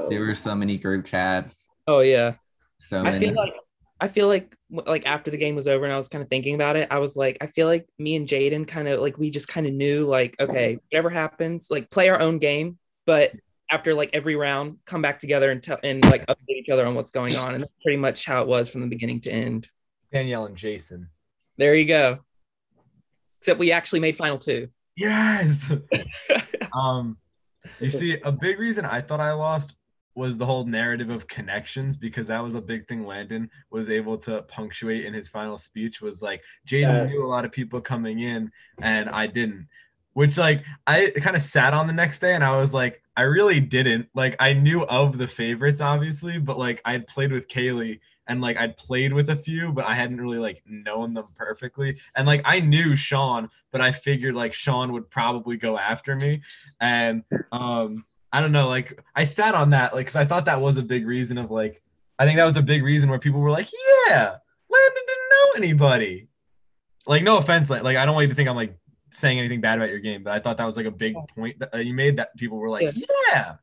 There were so many group chats. Oh yeah. So many. I feel like after the game was over and I was kind of thinking about it, I was like, I feel like me and Jaden kind of like, we just kind of knew like, okay, whatever happens, like play our own game, but after like every round, come back together and like update each other on what's going on. And that's pretty much how it was from the beginning to end. Danielle and Jason. There you go. Except we actually made final two. Yes. You see, a big reason I thought I lost was the whole narrative of connections, because that was a big thing Landon was able to punctuate in his final speech, was like Jaden knew a lot of people coming in and I didn't, which like I kind of sat on the next day and I was like, I really didn't. Like I knew of the favorites obviously, but like I'd played with Kaylee and like I'd played with a few, but I hadn't really like known them perfectly. And like I knew Sean, but I figured like Sean would probably go after me. And I don't know, like I sat on that, like, because I thought that was a big reason of like, I think that was a big reason where people were like, yeah, Landon didn't know anybody. Like, no offense, like I don't want you to think I'm like saying anything bad about your game, but I thought that was like a big point that you made, that people were like, yeah.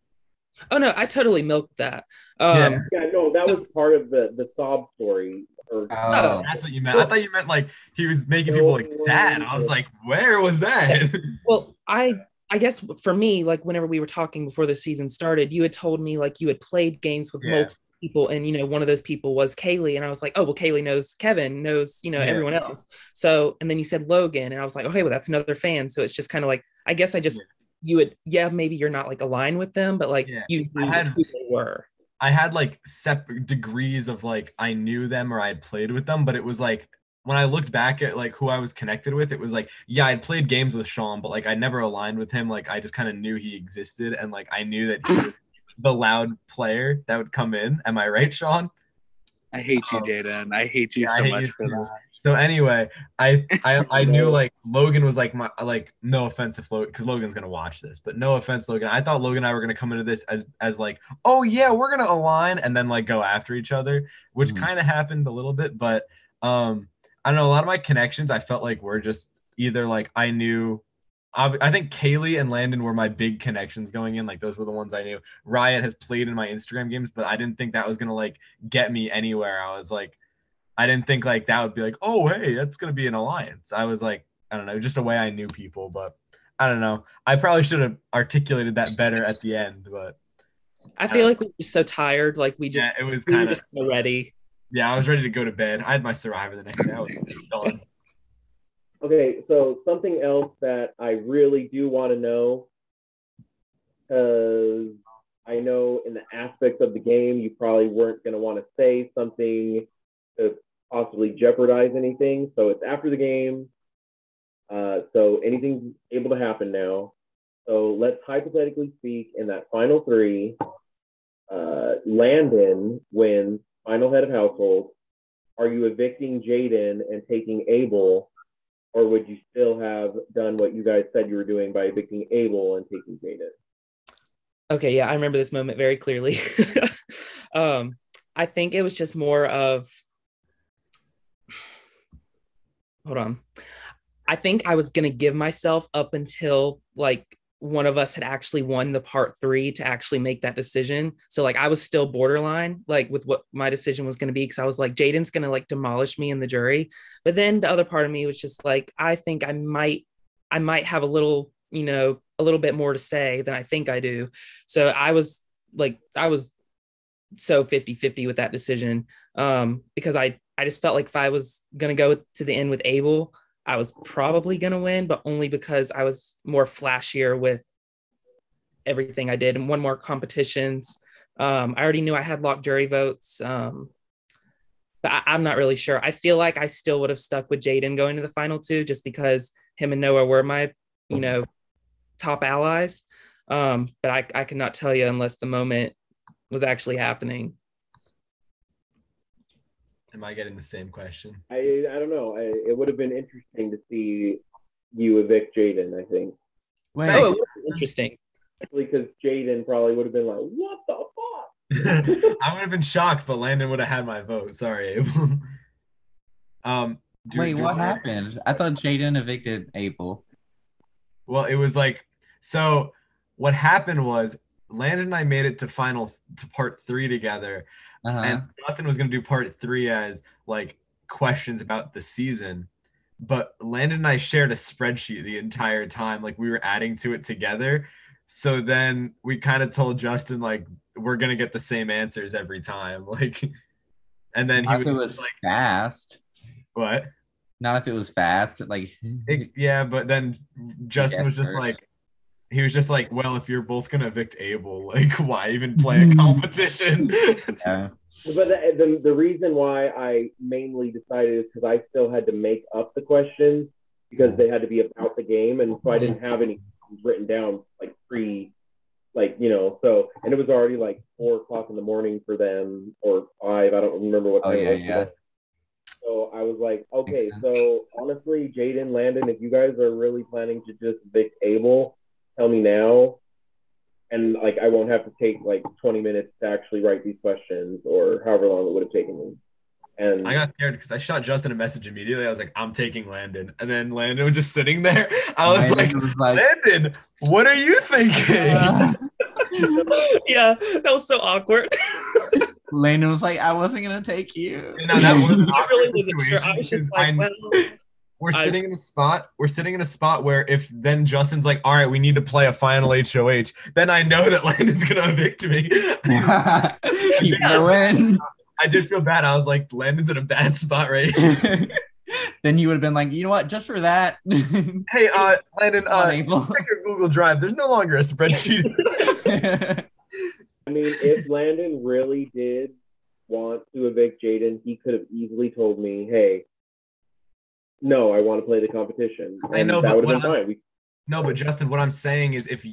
Oh no, I totally milked that. Yeah. Yeah, no, that was part of the sob story. Or Oh, That's what you meant. I thought you meant like he was making people like sad. I was like, where was that? Well, I guess for me, like whenever we were talking before the season started, you had told me like you had played games with Yeah. multiple people, and one of those people was Kaylee, and I was like, oh well, Kaylee knows Kevin, knows Yeah. everyone else. So, and then you said Logan, and I was like, okay, well that's another fan. So it's just kind of like, I guess I just you would maybe you're not like aligned with them, but like you knew who they were. I had like separate degrees of like I knew them or I had played with them, but it was like when I looked back at like who I was connected with, it was like, yeah, I'd played games with Sean, but like I never aligned with him. Like I just kind of knew he existed, and like I knew that he was the loud player that would come in. Am I right, Sean? I hate you, Jaden. I hate you so much for that. So anyway, I knew like Logan was like my, like, no offense if Logan, because Logan's gonna watch this, but no offense, Logan. I thought Logan and I were gonna come into this as like, oh yeah, we're gonna align and then like go after each other, which kind of happened a little bit, but I don't know. A lot of my connections I felt like were just either like I knew. I think Kaylee and Landon were my big connections going in. Like those were the ones I knew. Riot has played in my Instagram games, but I didn't think that was gonna like get me anywhere. I was like, I didn't think like that would be like, oh hey, that's gonna be an alliance. I was like, I don't know, just a way I knew people, but I don't know. I probably should have articulated that better at the end, but I feel like we were so tired, like we just it was we were just so ready. Yeah, I was ready to go to bed. I had my Survivor the next day. I was done. Okay, so something else that I really do want to know, because I know in the aspects of the game, you probably weren't going to want to say something to possibly jeopardize anything. So it's after the game. So anything's able to happen now. So let's hypothetically speak in that final three, Landon wins final head of household. Are you evicting Jaden and taking Abel? Or would you still have done what you guys said you were doing by evicting Abel and taking Jaden? Okay, yeah, I remember this moment very clearly. I think it was just more of, hold on. I think I was going to give myself up until like one of us had actually won the part 3 to actually make that decision. So like I was still borderline like with what my decision was going to be, because I was like, Jaden's going to like demolish me in the jury. But then the other part of me was just like, I think I might have a little bit more to say than I think I do. So I was so 50-50 with that decision, because I just felt like if I was going to go to the end with Abel, I was probably going to win, but only because I was more flashier with everything I did and won more competitions. I already knew I had locked jury votes, but I'm not really sure. I feel like I still would have stuck with Jaden going to the final 2, just because him and Noah were my, top allies. But I cannot tell you unless the moment was actually happening. Am I getting the same question? I don't know. It would have been interesting to see you evict Jaden, I think. wait. Oh, it was interesting. Especially because Jaden probably would have been like, what the fuck? I would have been shocked, but Landon would have had my vote. Sorry, Abel. Wait, what happened? I thought Jaden evicted Abel. Well, it was like, so what happened was Landon and I made it to part 3 together. And Justin was going to do part 3 as like questions about the season, but Landon and I shared a spreadsheet the entire time. Like we were adding to it together. So then we kind of told Justin, like, we're going to get the same answers every time. Like, and then Not if it was like fast. What? Not if it was fast. Like, yeah, but then Justin was just like, he was just like, well, if you're both going to evict Abel, like, why even play a competition? Yeah. But the reason why I mainly decided is because I still had to make up the questions because they had to be about the game. And so I didn't have any written down like so, and it was already like 4 o'clock in the morning for them, or 5. I don't remember what time it was. Yeah. So I was like, okay, so honestly, Jaden, Landon, if you guys are really planning to just evict Abel, tell me now. and like I won't have to take like 20 minutes to actually write these questions or however long it would have taken me. And I got scared because I shot Justin a message immediately. I was like, I'm taking Landon. And then Landon was just sitting there. I was Landon like, Landon, what are you thinking? Yeah, that was so awkward. Landon was like, I wasn't gonna take you. You know, that was an I awkward really wasn't sure. I was situation just because like, well, we're sitting in a spot. We're sitting in a spot where if then Justin's like, all right, we need to play a final HOH, then I know that Landon's gonna evict me. You better win. I did feel bad. I was like, Landon's in a bad spot right here. Then you would have been like, you know what, just for that. Hey, Landon, Unable. check your Google Drive. There's no longer a spreadsheet. I mean, if Landon really did want to evict Jaden, he could have easily told me, hey, no, I want to play the competition. And I know, that but would have been fine. No, but Justin, what I'm saying is if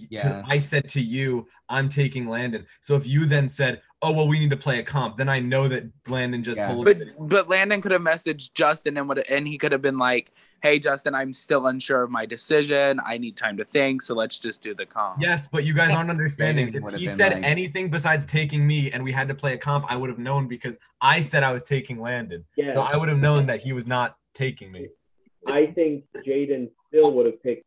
I said to you, I'm taking Landon. So if you then said, oh, well, we need to play a comp, then I know that Landon just told me. But Landon could have messaged Justin and he could have been like, hey, Justin, I'm still unsure of my decision. I need time to think. So let's just do the comp. Yes, but you guys aren't understanding. Jaden If he said anything besides taking me and we had to play a comp, I would have known because I said I was taking Landon. Yeah. So I would have known that he was not taking me. I think Jaden still would have take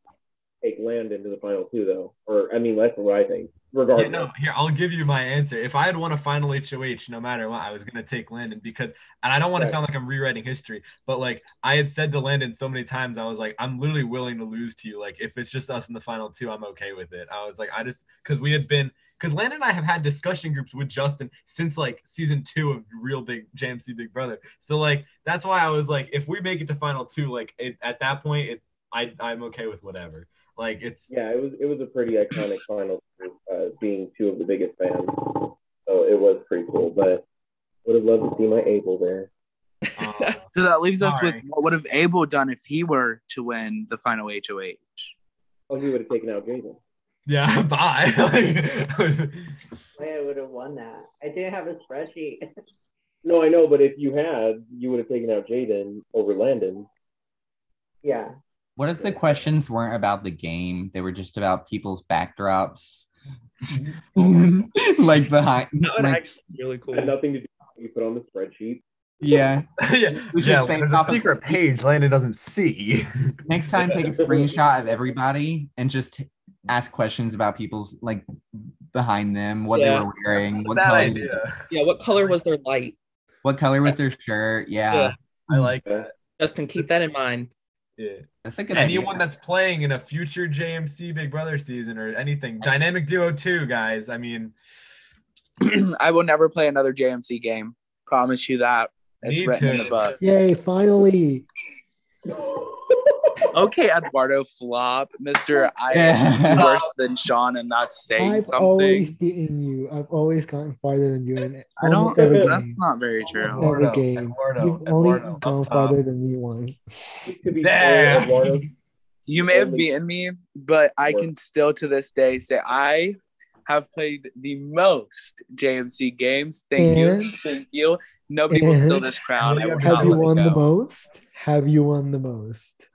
Landon to the final two, though. Or, I mean, that's what I think. Regardless. Yeah, no, here, I'll give you my answer. If I had won a final HOH, no matter what, I was going to take Landon because, and I don't want to sound like I'm rewriting history, but like I had said to Landon so many times, I was like, I'm literally willing to lose to you. Like, if it's just us in the final two, I'm okay with it. I was like, because Landon and I have had discussion groups with Justin since like season 2 of Real Big JMC Big Brother. So like, that's why I was like, if we make it to final two, like at that point, I'm okay with whatever. Like it was a pretty iconic final, being two of the biggest fans. So it was pretty cool, but would have loved to see my Abel there. So that leaves us with what would have Abel done if he were to win the final HOH? Oh, he would have taken out Jaden. Yeah, bye. I would have won that. I didn't have a spreadsheet. No, I know, but if you had, you would have taken out Jaden over Landon. Yeah. What if the questions weren't about the game? They were just about people's backdrops. Like behind. That would actually be really cool. Had nothing to do with what you put on the spreadsheet. Yeah. yeah. There's a secret page Landon doesn't see. Next time, take a screenshot of everybody and just ask questions about people's like behind them, what they were wearing, what color. Yeah, what color was their light? What color was their shirt? Yeah. I like that. Justin, keep that in mind. Yeah. That's a good Anyone idea. that's playing in a future JMC Big Brother season or anything, Dynamic Duo 2, guys. I mean, I will never play another JMC game. Promise you that. It's Me written in too. the book. Yay, finally. Okay, Eduardo, flop. Mr. I am worse than Sean, and that's saying I've something. always beaten you. I've always gotten farther than you in I don't almost every that's game. not very true. Every game. You've only gone up top. farther than me once. To be Damn. fair, Eduardo, You may have beaten me, but I can still to this day say I have played the most JMC games. Thank you. Nobody will steal this crown. I will Have not you let it won the go. most? Have you won the most?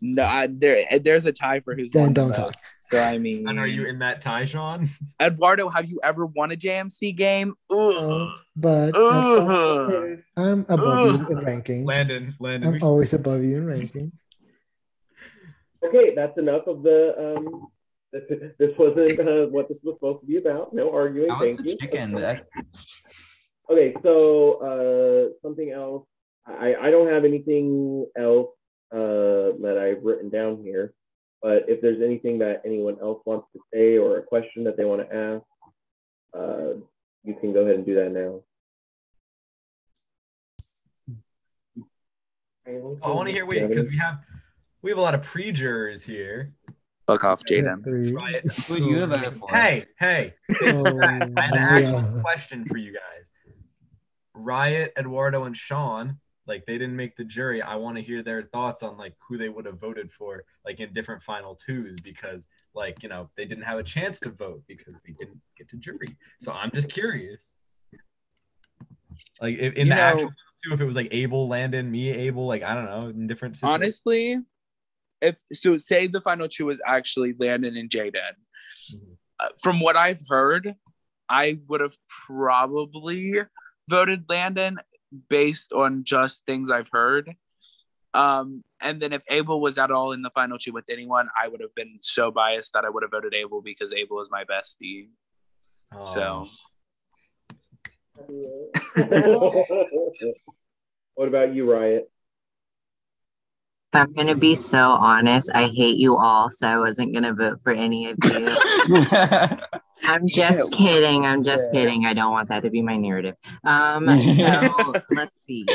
No, there's a tie for who's Then won the don't talk. most. So I mean, and are you in that tie, Sean? Eduardo, have you ever won a JMC game? Ugh. But Ugh. I'm above you in rankings. Landon. I'm always above you in ranking. okay, that's enough of the. This wasn't what this was supposed to be about. No arguing. That was Thank the you. chicken. Okay, so something else. I don't have anything else that I've written down here, but if there's anything that anyone else wants to say or a question that they want to ask, you can go ahead and do that now. I want to hear because we have a lot of pre-jurors here. Fuck off, Jaden. Riot. Who do you vote for? Hey. Oh, Guys, I have an actual yeah. question for you guys. Riot, Eduardo, and Sean, like they didn't make the jury. I want to hear their thoughts on like who they would have voted for, like in different final twos, because like they didn't have a chance to vote because they didn't get to jury. So I'm just curious. Like if in the actual two, if it was like Abel, Landon, me, Abel, like I don't know, in different situations. Honestly, say the final two was actually Landon and Jaden. from what I've heard, I would have probably voted Landon based on just things I've heard. And then if Abel was at all in the final two with anyone, I would have been so biased that I would have voted Abel because Abel is my bestie. Oh. So. What about you, Riot? If I'm going to be so honest, I hate you all, so I wasn't going to vote for any of you. I'm just kidding. I'm just kidding. I don't want that to be my narrative. So let's see.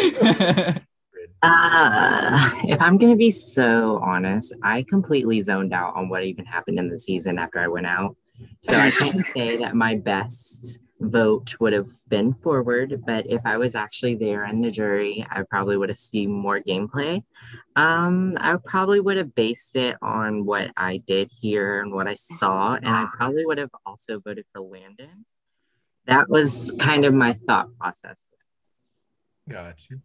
If I'm going to be so honest, I completely zoned out on what even happened in the season after I went out. So I can't say that my best vote would have been Forward, but if I was actually there in the jury, I probably would have seen more gameplay. I probably would have based it on what I did here and what I saw, and I probably would have also voted for Landon. That was kind of my thought process. Got you.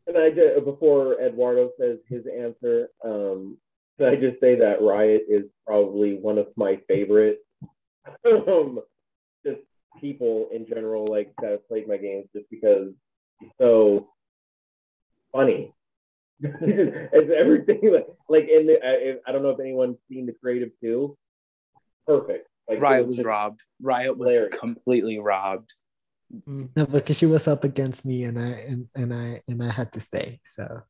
And I just, before Eduardo says his answer, can I just say that Riot is probably one of my favorite just people in general, like, that have played my games, just because he's so funny. It's everything like in the. I don't know if anyone's seen the creative too. Perfect. Like, Riot was robbed. Riot was completely robbed. No, because she was up against me, and I had to stay. So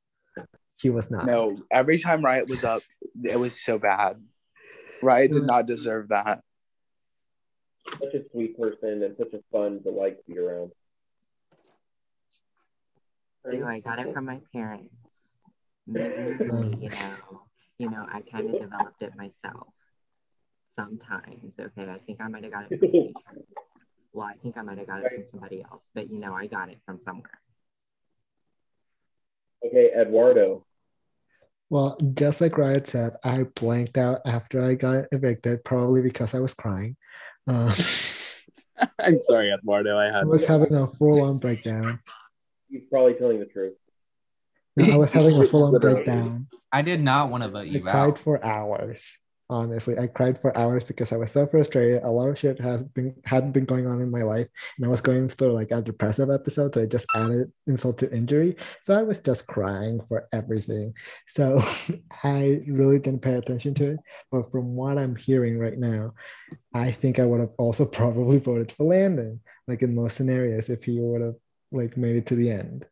he was not. No, every time Riot was up, it was so bad. Riot did not deserve that. Such a sweet person and such a fun delight to be around. I got it from my parents. You know, I kind of developed it myself. Sometimes, okay. I think I might have got it from nature. Well, I think I might have got it from somebody else, but I got it from somewhere. Okay, Eduardo. Well, just like Riot said, I blanked out after I got evicted, probably because I was crying. I'm sorry, Eduardo. I was having a full-on breakdown. He's probably telling the truth. No, I was having a full-on breakdown. I did not want to vote you out. I cried for hours. Honestly, I cried for hours because I was so frustrated. A lot of shit hadn't been going on in my life, and I was going through like a depressive episode, so I just added insult to injury. So I was just crying for everything. So I really didn't pay attention to it. But from what I'm hearing right now, I think I would have also probably voted for Landon, like in most scenarios, if he would have like made it to the end.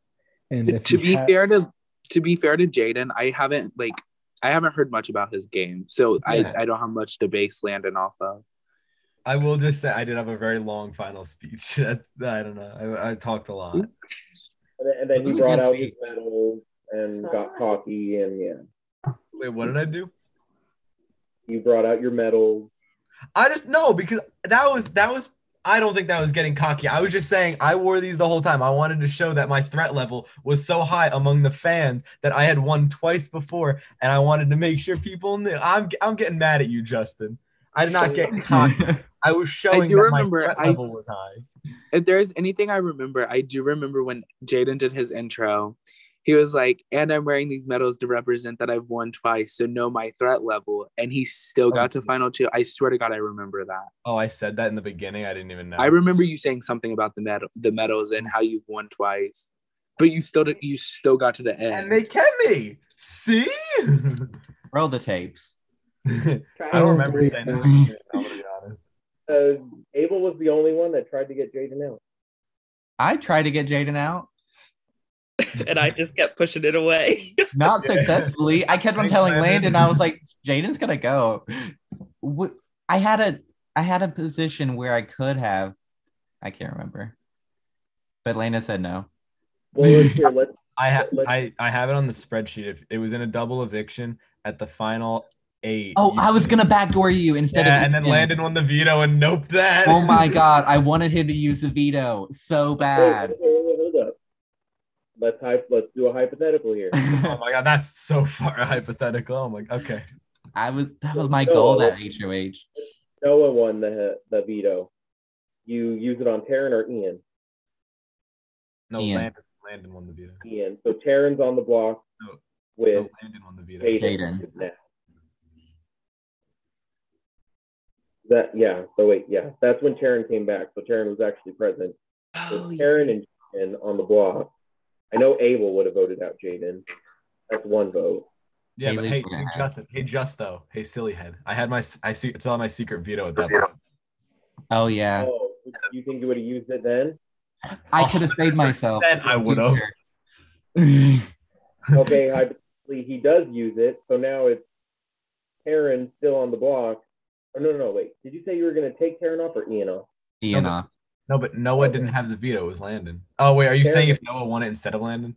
And if to be fair to Jaden, I haven't heard much about his game, so yeah. I don't have much to base Landon off of. I will just say I did have a very long final speech. I don't know. I talked a lot. And then he brought out his medals and got cocky and yeah. Wait, what did I do? You brought out your medals. I just because that was. I don't think that was getting cocky. I was just saying I wore these the whole time. I wanted to show that my threat level was so high among the fans that I had won twice before, and I wanted to make sure people knew. I'm getting mad at you, Justin. I did not get cocky. I was showing that my threat level was high. If there's anything I remember, I do remember when Jaden did his intro. He was like, and I'm wearing these medals to represent that I've won twice, so know my threat level. And he still got to final two. I swear to God, I remember that. Oh, I said that in the beginning. I didn't even know. I remember you saying something about the medals and how you've won twice, but you still got to the end. And they kept me. See? Roll the tapes. I don't remember saying that. I'm gonna be honest. Abel was the only one that tried to get Jaden out. I tried to get Jaden out. And I just kept pushing it away. Not successfully. I kept on telling Landon, I was like, Jaden's gonna go. I had a position where I could have, I can't remember, but Landon said no. Well, I have it on the spreadsheet. It was in a double eviction at the final 8. Oh, I was gonna backdoor you instead of. And then Landon won the veto and noped that. Oh my God, I wanted him to use the veto so bad. Hold up. Let's do a hypothetical here. Oh my God, that's so far hypothetical. I'm like, okay. That was my goal at HOH. Noah won the veto. You use it on Taryn or Ian? No, Ian. Landon won the veto. Ian. So Taryn's on the block with Landon won the veto. Jaden. That's when Taryn came back. So Taryn was actually present. So Oh, Taryn and Jaden on the block. I know Abel would have voted out Jaden. That's one vote. Yeah, but Kaylee hey, wouldn't have. Justin. Hey, Justo. Hey, silly head. I saw my secret veto at that point. Oh yeah, Oh, you think you would have used it then? I could have saved myself. 100% I would have. Okay, hypothetically, he does use it. So now it's Taryn still on the block. Oh, no, wait. Did you say you were going to take Taryn off or Ian off? Ian off. No, but Noah Okay. didn't have the veto. It was Landon. Oh, wait. Are you Taryn- saying if Noah won it instead of Landon?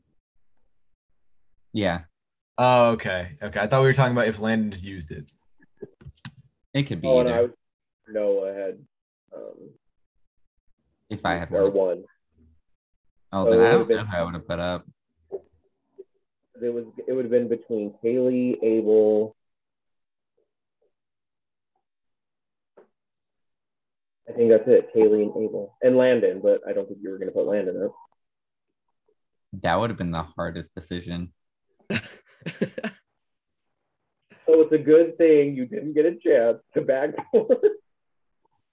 Yeah, Oh, okay. Okay. I thought we were talking about if Landon just used it. it could be Oh, and either. Noah had If I had or one. one. Oh, So then it I would've don't know been- who I would have put up. It would have been between Kaylee, Abel. I think that's it. Kaylee and Abel and Landon, but I don't think you were going to put Landon up. That would have been the hardest decision. So it's a good thing you didn't get a chance to backdoor.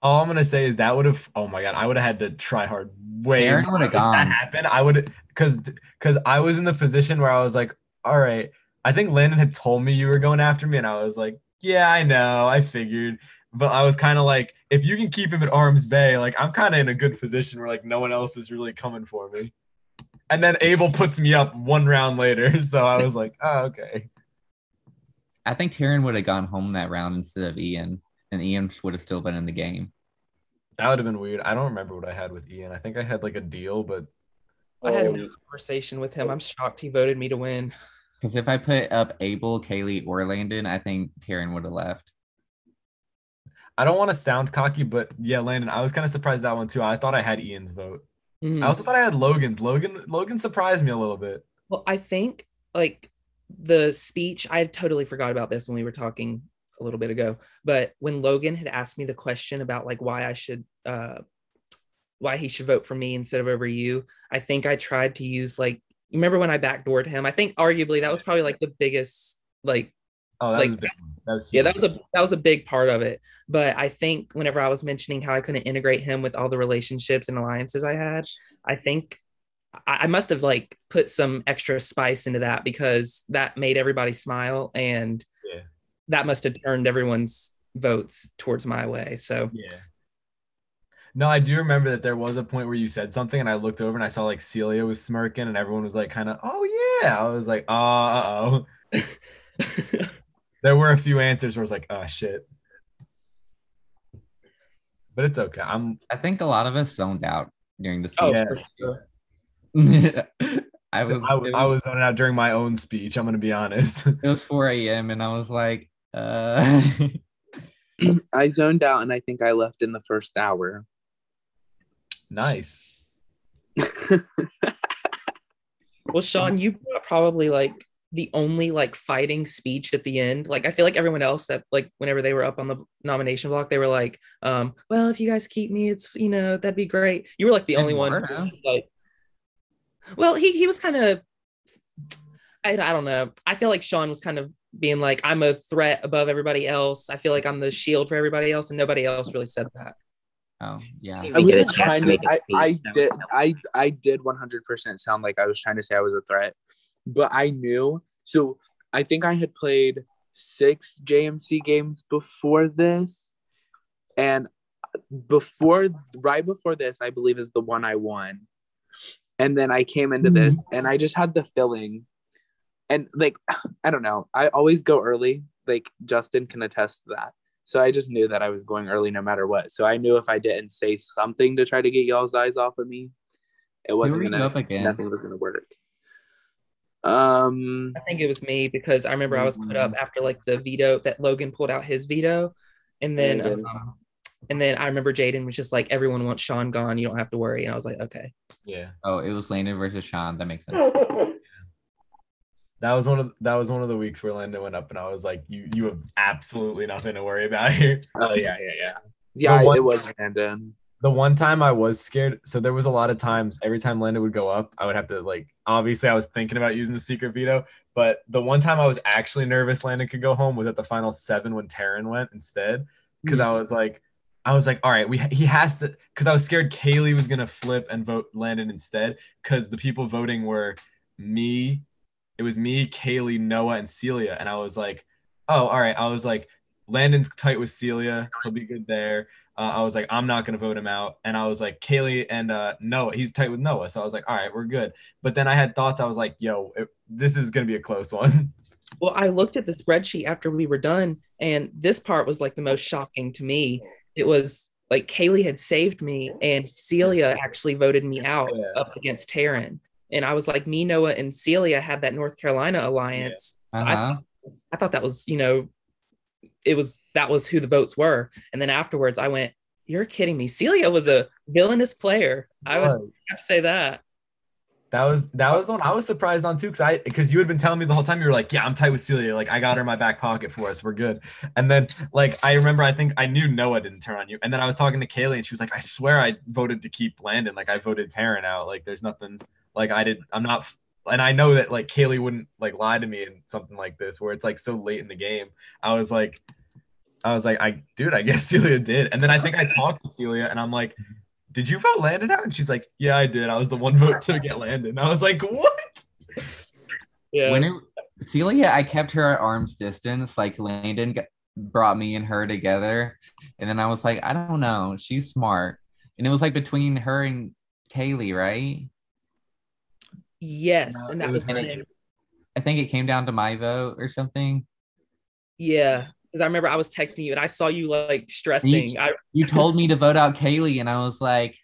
All I'm gonna say is that would have. Oh my god, I would have had to try hard way. Aaron more. would have If that gone. happened, I would because I was in the position where I was like, all right. I think Landon had told me you were going after me, and I was like, yeah, I know, I figured. But I was kind of like, if you can keep him at arm's bay, like I'm kind of in a good position where like no one else is really coming for me. And then Abel puts me up one round later, so I was like, oh, okay. I think Taryn would have gone home that round instead of Ian, and Ian would have still been in the game. That would have been weird. I don't remember what I had with Ian. I think I had like a deal, but I had a Um, conversation with him. I'm shocked he voted me to win. Because if I put up Abel, Kaylee, or Landon, I think Taryn would have left. I don't want to sound cocky, but yeah, Landon, I was kind of surprised that one too. I thought I had Ian's vote. Mhm. I also thought I had Logan's. Logan surprised me a little bit. Well, I think like the speech, I totally forgot about this when we were talking a little bit ago, but when Logan had asked me the question about like why he should vote for me instead of over you, I think I tried to use like, you remember when I backdoored him? I think arguably that was probably like the biggest like Oh, that like was big. That was yeah, super that was a big part of it. But I think whenever I was mentioning how I couldn't integrate him with all the relationships and alliances I had, I think I must have like put some extra spice into that because that made everybody smile, and Yeah. that must have turned everyone's votes towards my way. So Yeah. No, I do remember that there was a point where you said something, and I looked over and I saw like Celia was smirking, and everyone was like, kind of, oh yeah. I was like, uh oh. There were a few answers where I was like, oh shit. But it's okay. I think a lot of us zoned out during the speech. oh, Yeah. for sure. I I was zoning out during my own speech. I'm gonna be honest. It was 4 a.m. and I was like, I zoned out and I think I left in the first hour. Nice. Well, Sean, you brought probably like the only like fighting speech at the end. Like I feel like everyone else that like whenever they were up on the nomination block, they were like, well, if you guys keep me, it's that'd be great. You were like the only one who was just, like, well, he was kind of I don't know. I feel like Sean was kind of being like, I'm a threat above everybody else. I feel like I'm the shield for everybody else, and nobody else really said that. oh yeah. We get a chance Trying to to- make a speech. I did 100% sound like I was trying to say I was a threat, but I knew. So I think I had played 6 JMC games before this, and right before this, I believe is the one I won. And then I came into this, and I just had the feeling, and like, I don't know, I always go early. Like Justin can attest to that. So I just knew that I was going early no matter what. So I knew if I didn't say something to try to get y'all's eyes off of me, it wasn't were you gonna. up against? Nothing was gonna work. I think it was me because I remember I was put up after like the veto that Logan pulled out his veto, and then I remember Jaden was just like, everyone wants Sean gone, you don't have to worry, and I was like, okay. Yeah. Oh, it was Landon versus Sean. That makes sense. That was one of the weeks where Landon went up, and I was like, you have absolutely nothing to worry about here. Oh yeah. Yeah, one- it was Landon. The one time I was scared, so there was a lot of times every time Landon would go up, I would have to like, obviously I was thinking about using the secret veto, but the one time I was actually nervous Landon could go home was at the final 7 when Taryn went instead, because I was like, I was like, all right, he has to, because I was scared Kaylee was gonna flip and vote Landon instead, because the people voting were me. It was me, Kaylee, Noah, and Celia, and I was like, oh, all right. I was like, Landon's tight with Celia, he'll be good there. I was like, I'm not gonna vote him out, and I was like, Kaylee and Noah, he's tight with Noah, so I was like, all right, we're good. But then I had thoughts. I was like, yo, this is gonna be a close one. Well, I looked at the spreadsheet after we were done, and this part was like the most shocking to me. It was like Kaylee had saved me, and Celia actually voted me out Yeah. up against Taryn. And I was like, me, Noah, and Celia had that North Carolina alliance. Uh-huh. I thought that was, that was who the votes were. And then afterwards, I went, "You're kidding me." Celia was a villainous player. I would have to say that. That was the one I was surprised on too, because you had been telling me the whole time, you were like, yeah, I'm tight with Celia, like I got her in my back pocket for us, we're good. And then like I remember, I think I knew Noah didn't turn on you, and then I was talking to Kaylee and she was like, I swear I voted to keep Landon, like I voted Taryn out, like there's nothing, like I'm not. And I know that like Kaylee wouldn't like lie to me in something like this where it's like so late in the game. I was like, I guess Celia did. And then I think I talked to Celia and I'm like, did you vote Landon out? And she's like, yeah, I did. I was the one vote to get Landon. I was like, what? Yeah. Celia, I kept her at arm's distance. Like Landon brought me and her together. And then I was like, I don't know. She's smart. And it was like between her and Kaylee, right? Yes. No, And that was when, I think it came down to my vote or something. yeah. Because I remember I was texting you and I saw you like stressing. You told me to vote out Kaylee, and I was like,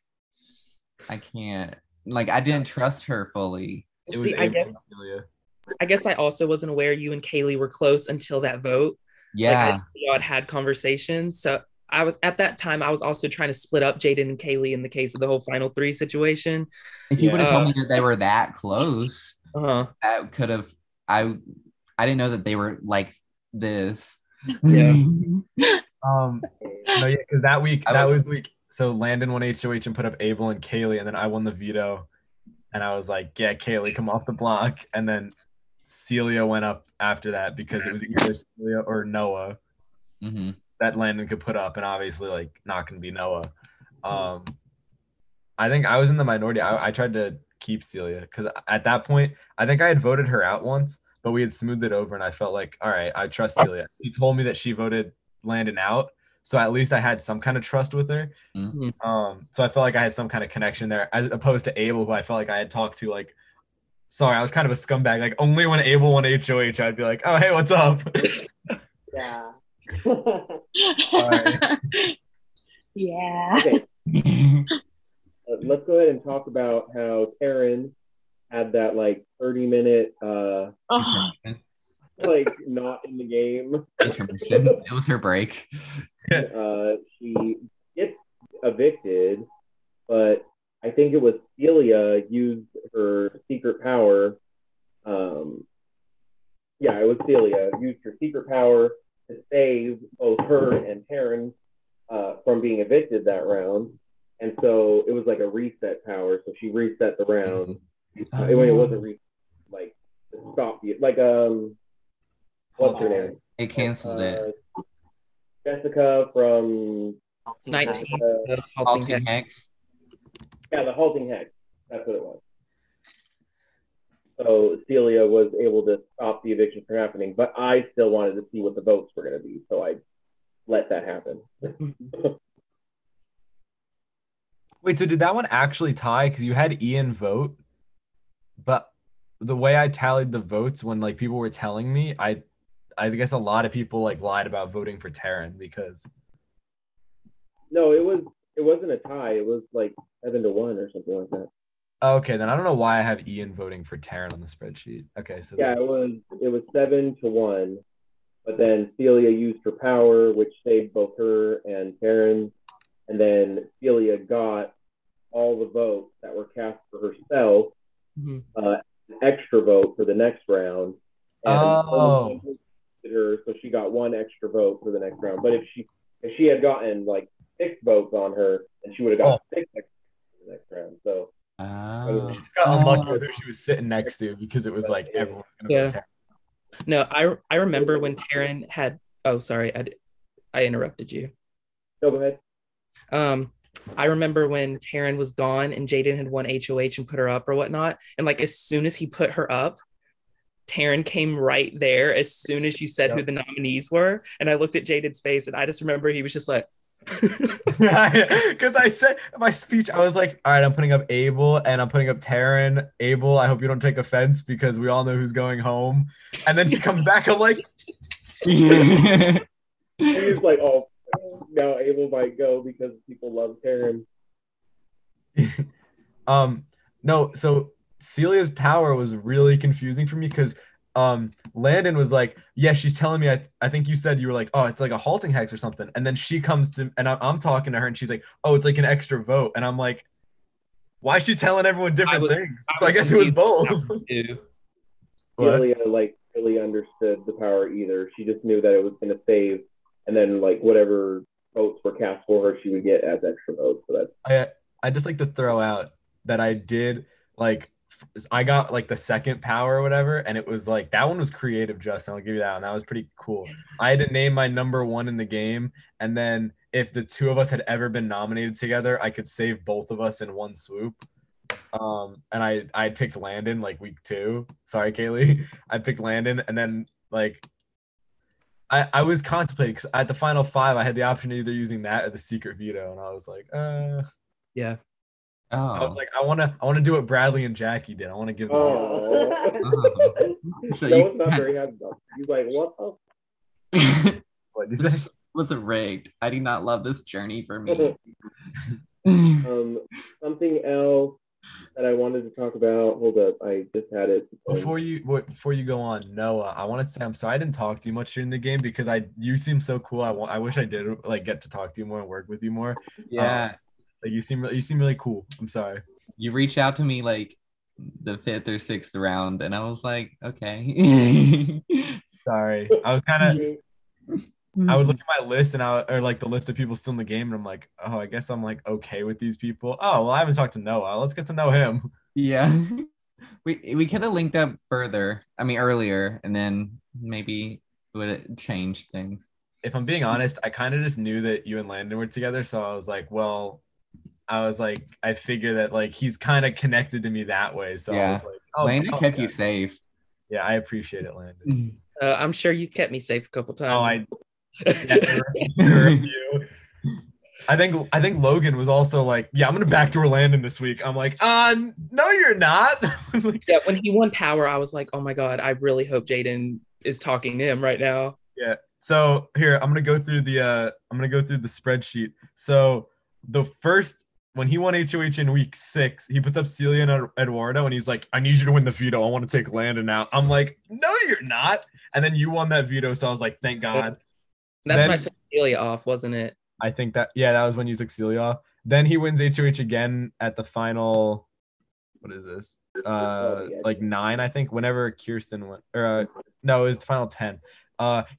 I can't. Like, I didn't trust her fully. It was I guess I also wasn't aware you and Kaylee were close until that vote. Yeah. Like y'all had conversations. So I was at that time, I was also trying to split up Jaden and Kaylee in the case of the whole final three situation. If you would have told me that they were that close, that could have. I didn't know that they were like this. Yeah. No, yeah, because that was the week. So Landon won HOH and put up Abel and Kaylee, and then I won the veto, and I was like, yeah, Kaylee, come off the block. And then Celia went up after that because it was either Celia or Noah that Landon could put up, and obviously like not gonna be Noah. I think I was in the minority. I tried to keep Celia because at that point I think I had voted her out once, but we had smoothed it over, and I felt like, all right, I trust Celia. She told me that she voted Landon out, so at least I had some kind of trust with her. So I felt like I had some kind of connection there, as opposed to Abel, who I felt like I had talked to like, sorry, I was kind of a scumbag. Like only when Abel won HOH, I'd be like, oh, hey, what's up? Yeah. Yeah. Okay. Let's go ahead and talk about how Taryn had that like 30-minute like not in the game. Intermission. It was her break. She gets evicted, but I think it was Celia used her secret power. Yeah, it was Celia used her secret power to save both her and Taryn from being evicted that round. And so it was like a reset power. So she reset the round. It wasn't like to stop you. Like what's her name? It canceled it. Jessica from 19. Halting Hex. Yeah, the halting hex. That's what it was. So Celia was able to stop the eviction from happening, but I still wanted to see what the votes were going to be, so I let that happen. Wait, so did that one actually tie? Because you had Ian vote, but the way I tallied the votes when like people were telling me, I guess a lot of people like lied about voting for Taryn because. No, it wasn't a tie. It was like 7-1 or something like that. Okay, then I don't know why I have Ian voting for Taryn on the spreadsheet. Okay, so yeah, it was 7-1, but then Celia used her power, which saved both her and Taryn, and then Celia got all the votes that were cast for herself, an extra vote for the next round. And her, so she got one extra vote for the next round. But if she had gotten like 6 votes on her, then she would have got 6 extra for the next round. So she got unlucky with who she was sitting next to because it was like everyone's gonna vote Taryn. No, I remember when Taryn had. Oh, sorry, I interrupted you. No, go ahead. I remember when Taryn was gone and Jaden had won HOH and put her up or whatnot. And like as soon as he put her up, Taryn came right there as soon as you said who the nominees were. And I looked at Jaden's face and I just remember he was just like, because I said in my speech, I was like, all right, I'm putting up Abel and I'm putting up Taryn. Abel, I hope you don't take offense because we all know who's going home. And then she comes back, I'm like, And he's like, oh, now Abel might go because people love Taryn. No, so Celia's power was really confusing for me because Landon was like, yeah, she's telling me, I think you said you were like, oh, it's like a halting hex or something. And then she comes to, and I'm talking to her and she's like, oh, it's like an extra vote. And I'm like, why is she telling everyone different things? So I guess it was both. Celia like really understood the power either. She just knew that it was going to save, and then like whatever votes were cast for her, she would get as extra votes. So that's. I just like to throw out that I did like I got like the second power or whatever, and it was like that one was creative, Justin. I'll give you that one. That was pretty cool. I had to name my number one in the game, and then if the two of us had ever been nominated together, I could save both of us in one swoop. And I picked Landon like week 2. Sorry, Kaylee. I picked Landon, and then like I was contemplating because at the final 5 I had the option of either using that or the secret veto, and I was like, yeah. Oh. I was like, I want to do what Bradley and Jackie did. I want to give them. So that was not very happy about. He's like, what the? What did you say? Was it rigged? I do not love this journey for me. Something else that I wanted to talk about. Hold up, I just had it. Before you go on, Noah, I want to say I'm sorry I didn't talk to you much during the game because you seem so cool. I wish I did like get to talk to you more and work with you more. Yeah. Like you seem really cool. I'm sorry. You reached out to me like the 5th or 6th round, and I was like, okay. Sorry. I was kind of. I would look at my list or like the list of people still in the game, and I'm like, oh, I guess I'm like okay with these people. Oh, well, I haven't talked to Noah. Let's get to know him. Yeah. We could have linked up further. I mean, earlier, and then maybe it would have changed things. If I'm being honest, I kind of just knew that you and Landon were together, so I was like, I figure that like he's kind of connected to me that way. So yeah. I was like, oh, Landon kept you safe. Yeah, I appreciate it, Landon. I'm sure you kept me safe a couple times. I think Logan was also like, yeah, I'm gonna backdoor Landon this week. I'm like, no, you're not. Yeah, when he won power, I was like, oh my god, I really hope Jaden is talking to him right now. Yeah. So here, I'm gonna go through the spreadsheet. So the first when he won HOH in week 6, he puts up Celia and Eduardo, and he's like, I need you to win the veto. I want to take Landon out. I'm like, no, you're not. And then you won that veto, so I was like, thank God. That's when I took Celia off, wasn't it? I think that was when you took Celia off. Then he wins HOH again at the final. What is this? Like 9, I think. Whenever Kirsten went, or no, it was the final 10.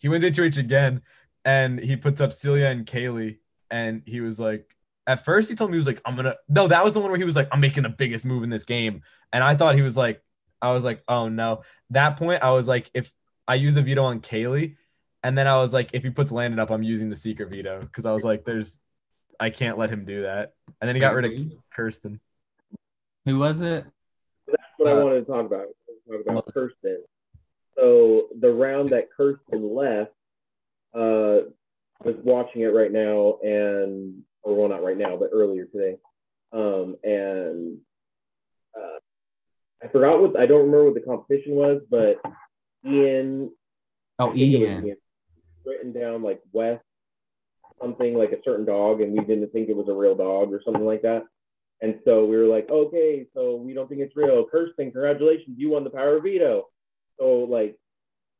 He wins HOH again, and he puts up Celia and Kaylee, and he was like, at first he told me he was like, no, that was the one where he was like, I'm making the biggest move in this game, and I thought he was like, I was like, oh no. That point, I was like, if I use the veto on Kaylee. And then I was like, if he puts Landon up, I'm using the secret veto because I was like, I can't let him do that. And then he got rid of Kirsten. Who was it? That's what I wanted to talk about. Kirsten. So the round that Kirsten left, I was watching it right now, not right now, but earlier today. And I forgot I don't remember what the competition was, but Ian. Written down like West something like a certain dog, and we didn't think it was a real dog or something like that. And so we were like, okay, so we don't think it's real. Kirsten, congratulations, you won the power veto. So like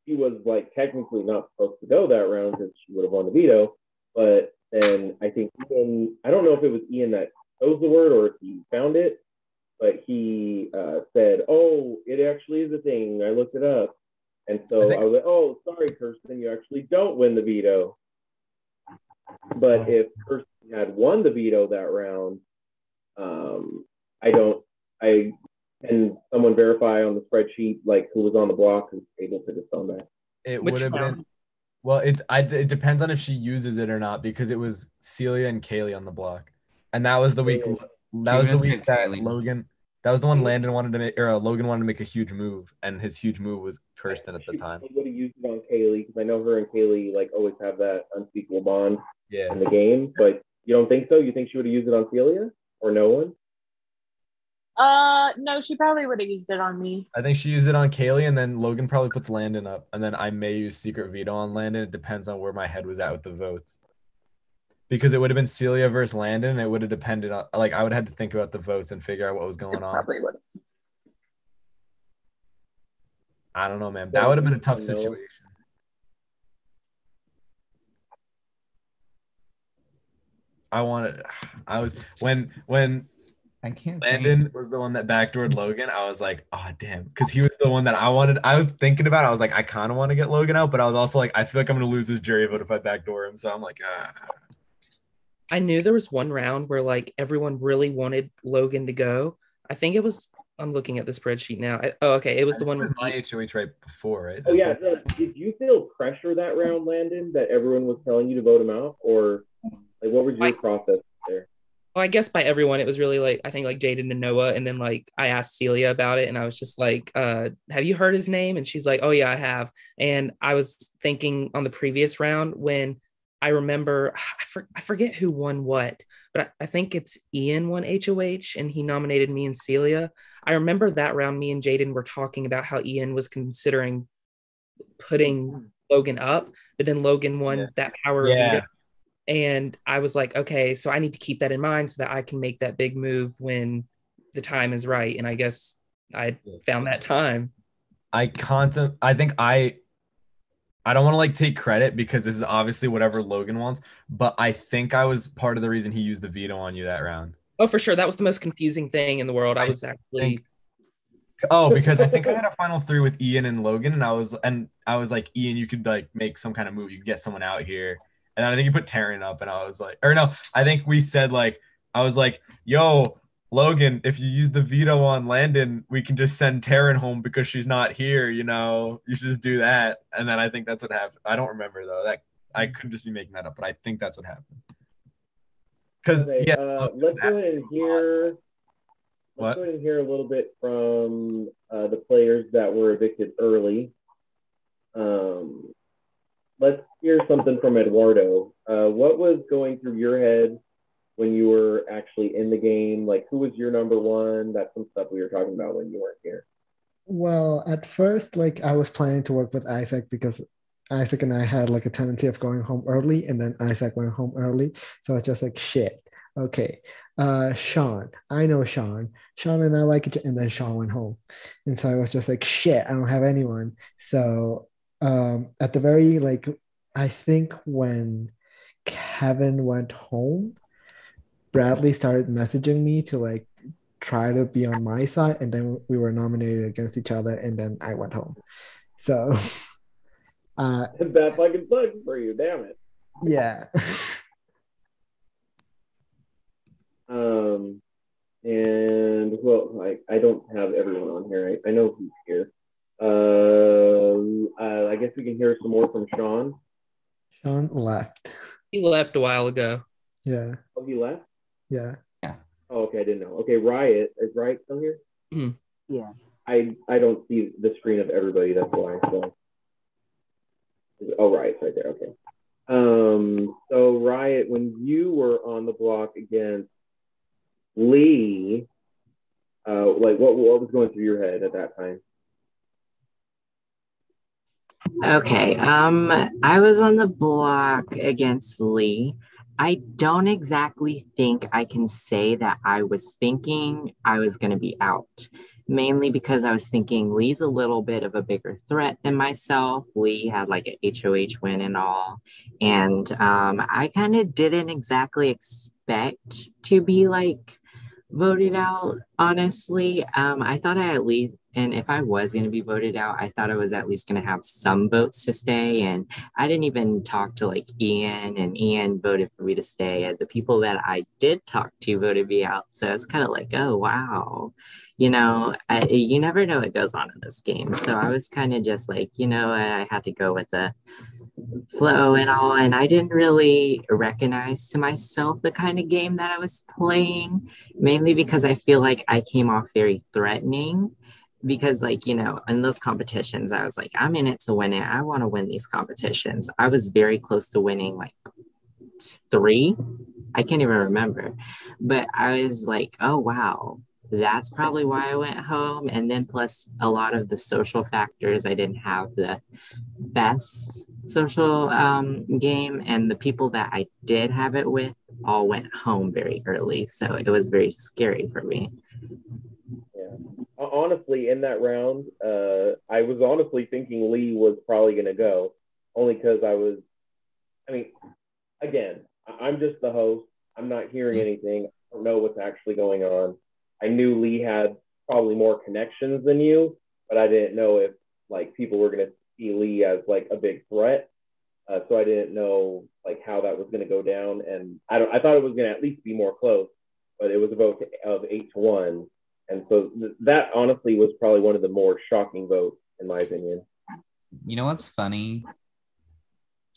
she was like technically not supposed to go that round because she would have won the veto. But then I think Ian, I don't know if it was Ian that chose the word or if he found it, but he said, oh, it actually is a thing. I looked it up. And so I was like, oh, sorry, Kirsten, you actually don't win the veto. But if Kirsten had won the veto that round, can someone verify on the spreadsheet like who was on the block who's able to disown that? It would have been Well, it depends on if she uses it or not, because it was Celia and Kaylee on the block, and that was the week. Yeah. That was the She was week good, that Kaylee. Logan. That was the one Landon wanted to make, or Logan wanted to make a huge move, and his huge move was Kirsten at the time. She would have used it on Kaylee because I know her and Kaylee like always have that unspeakable bond Yeah. in the game. But you don't think so? You think she would have used it on Celia or no one? No, she probably would have used it on me. I think she used it on Kaylee, and then Logan probably puts Landon up, and then I may use Secret Veto on Landon. It depends on where my head was at with the votes. Because it would have been Celia versus Landon, and it would have depended on, like, I would have had to think about the votes and figure out what was going on. Probably would. I don't know, man. That would have been a tough No. situation. When I can't think. Landon was the one that backdoored Logan, I was like, oh damn, because he was the one that I wanted. I was thinking about it. I was like, I kind of want to get Logan out, but I was also like, I feel like I'm gonna lose this jury vote if I backdoor him. So I'm like, I knew there was one round where like everyone really wanted Logan to go. I think it was. I'm looking at the spreadsheet now. Okay, it was the one with my HOH right before, right? Oh yeah. Did you feel pressure that round, Landon, that everyone was telling you to vote him out, or like what was your process there? Well, I guess by everyone, it was really like, I think like Jaden and Noah. And then like I asked Celia about it and I was just like, have you heard his name? And she's like, oh yeah, I have. And I was thinking on the previous round when I remember, I forget who won what, but I think it's Ian won HOH and he nominated me and Celia. I remember that round, me and Jaden were talking about how Ian was considering putting Logan up, but then Logan won that power of veto. And I was like, okay, so I need to keep that in mind so that I can make that big move when the time is right. And I guess I found that time. I think I don't want to like take credit because this is obviously whatever Logan wants, but I think I was part of the reason he used the veto on you that round. Oh, for sure. That was the most confusing thing in the world. I was actually... because I think I had a final three with Ian and Logan, and I was like, Ian, you could like make some kind of move. You could get someone out here. And then I think you put Taryn up, and I was like, or no, I think we said like, I was like, yo, Logan, if you use the veto on Landon, we can just send Taryn home because she's not here, you know, you should just do that. And then I think that's what happened. I don't remember though, that I could just be making that up, but I think that's what happened. Because let's go ahead and hear. Let's go ahead and hear a little bit from the players that were evicted early. Let's hear something from Eduardo. What was going through your head when you were actually in the game? Like, who was your number one? That's some stuff we were talking about when you weren't here. Well, at first, like I was planning to work with Isaac because Isaac and I had like a tendency of going home early, and then Isaac went home early. So I was just like, shit. Okay. Sean. I know Sean. Sean and I like it, and then Sean went home. And so I was just like, shit, I don't have anyone. So at the very like, I think when Kevin went home, Bradley started messaging me to like try to be on my side, and then we were nominated against each other, and then I went home. So that fucking sucks for you, damn it. Yeah. And well, I don't have everyone on here. I know who's here. I guess we can hear some more from Sean. Sean left. He left a while ago. Yeah. Oh, he left? Yeah. Oh, okay, I didn't know. Okay, Riot. Is Riot still here? Mm-hmm. Yeah. I don't see the screen of everybody, that's why. So. Oh, Riot's right there, okay. So Riot, when you were on the block against Lee, like what was going through your head at that time? Okay. I was on the block against Lee. I don't exactly think I can say that I was thinking I was going to be out, mainly because I was thinking Lee's a little bit of a bigger threat than myself. Lee had like an HOH win and all. And I kind of didn't exactly expect to be like voted out, honestly. I thought I And if I was going to be voted out, I thought I was at least going to have some votes to stay. And I didn't even talk to like Ian, and Ian voted for me to stay. And the people that I did talk to voted me out. So it's kind of like, oh, wow. You know, you never know what goes on in this game. So I was kind of just like, you know, I had to go with the flow and all, and I didn't really recognize to myself the kind of game that I was playing, mainly because I feel like I came off very threatening, because like, you know, in those competitions I was like, I'm in it to win it, I want to win these competitions. I was very close to winning like 3, I can't even remember, but I was like, oh wow, that's probably why I went home. And then plus a lot of the social factors, I didn't have the best social game, and the people that I did have it with all went home very early, so it was very scary for me. Yeah. Honestly, in that round, I was honestly thinking Lee was probably going to go, only because I mean, again, I'm just the host. I'm not hearing anything. I don't know what's actually going on. I knew Lee had probably more connections than you, but I didn't know if like people were going to see Lee as like a big threat. So I didn't know like how that was going to go down, and I thought it was going to at least be more close, but it was a vote of 8-1, and so that honestly was probably one of the more shocking votes in my opinion. You know what's funny?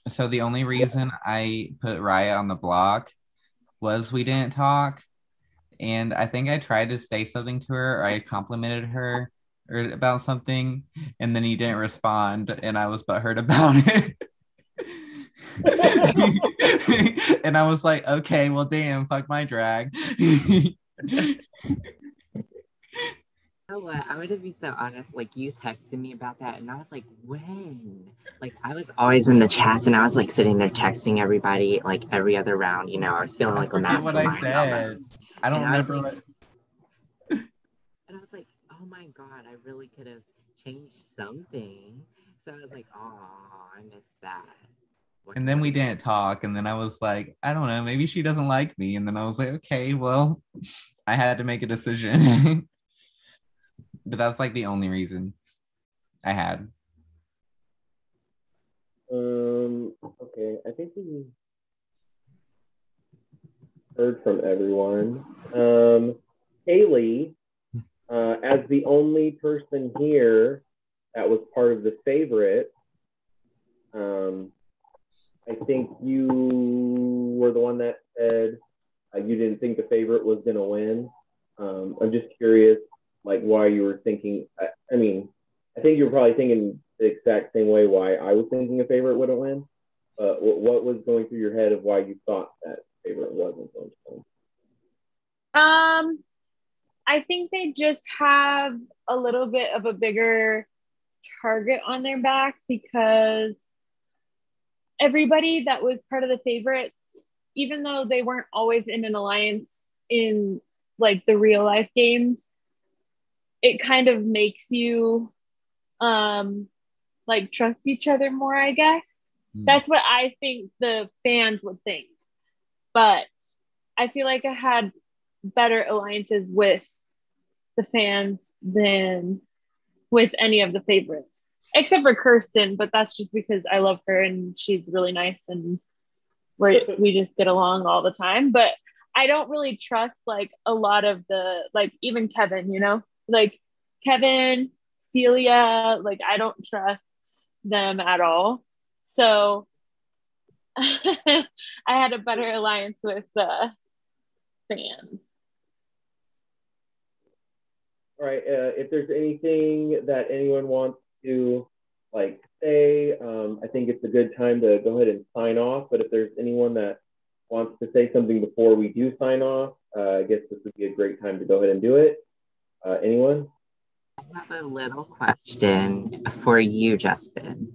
So the only reason I put Raya on the block was we didn't talk, and I think I tried to say something to her, or I complimented her or about something, and then you didn't respond, and I was butthurt about it. And I was like, okay, well, damn, fuck my drag. You know what? I'm gonna be so honest. Like, you texted me about that, and I was like, when? Like, I was always in the chats, and I was like sitting there texting everybody like every other round. You know, I was feeling like a mastermind almost. I don't And I was remember like, and I was like, oh my god, I really could have changed something. So I was like, oh, I missed that. And then we didn't talk, and then I was like, I don't know, maybe she doesn't like me. And then I was like, okay, well, I had to make a decision. But that's like the only reason I had. Okay, I think we heard from everyone. Haley, as the only person here that was part of the favorite, I think you were the one that said you didn't think the favorite was going to win. I'm just curious, like, why you were thinking. I mean, I think you were probably thinking the exact same way why I was thinking a favorite wouldn't win. But what was going through your head of why you thought that favorite wasn't going to win? I think they just have a little bit of a bigger target on their back, because everybody that was part of the favorites, even though they weren't always in an alliance in like the real life games, it kind of makes you like trust each other more, I guess. That's what I think the fans would think. But I feel like I had better alliances with the fans than with any of the favorites, except for Kirsten, but that's just because I love her and she's really nice and we just get along all the time. But I don't really trust like a lot of the, like even Kevin, you know, like Kevin, Celia, like I don't trust them at all. So I had a better alliance with the fans. All right. If there's anything that anyone wants to like say, I think it's a good time to go ahead and sign off. But if there's anyone that wants to say something before we do sign off, I guess this would be a great time to go ahead and do it. Anyone? I have a little question for you, Justin.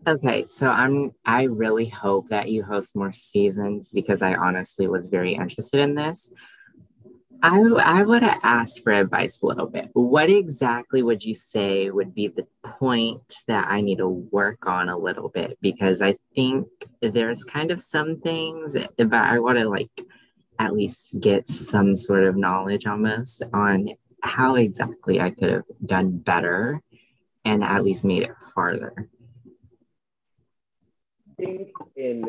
Okay, so I really hope that you host more seasons, because I honestly was very interested in this. I would have asked for advice a little bit. What exactly would you say would be the point that I need to work on a little bit? Because I think there's kind of some things, but I want to like at least get some sort of knowledge almost on how exactly I could have done better and at least made it farther. I think in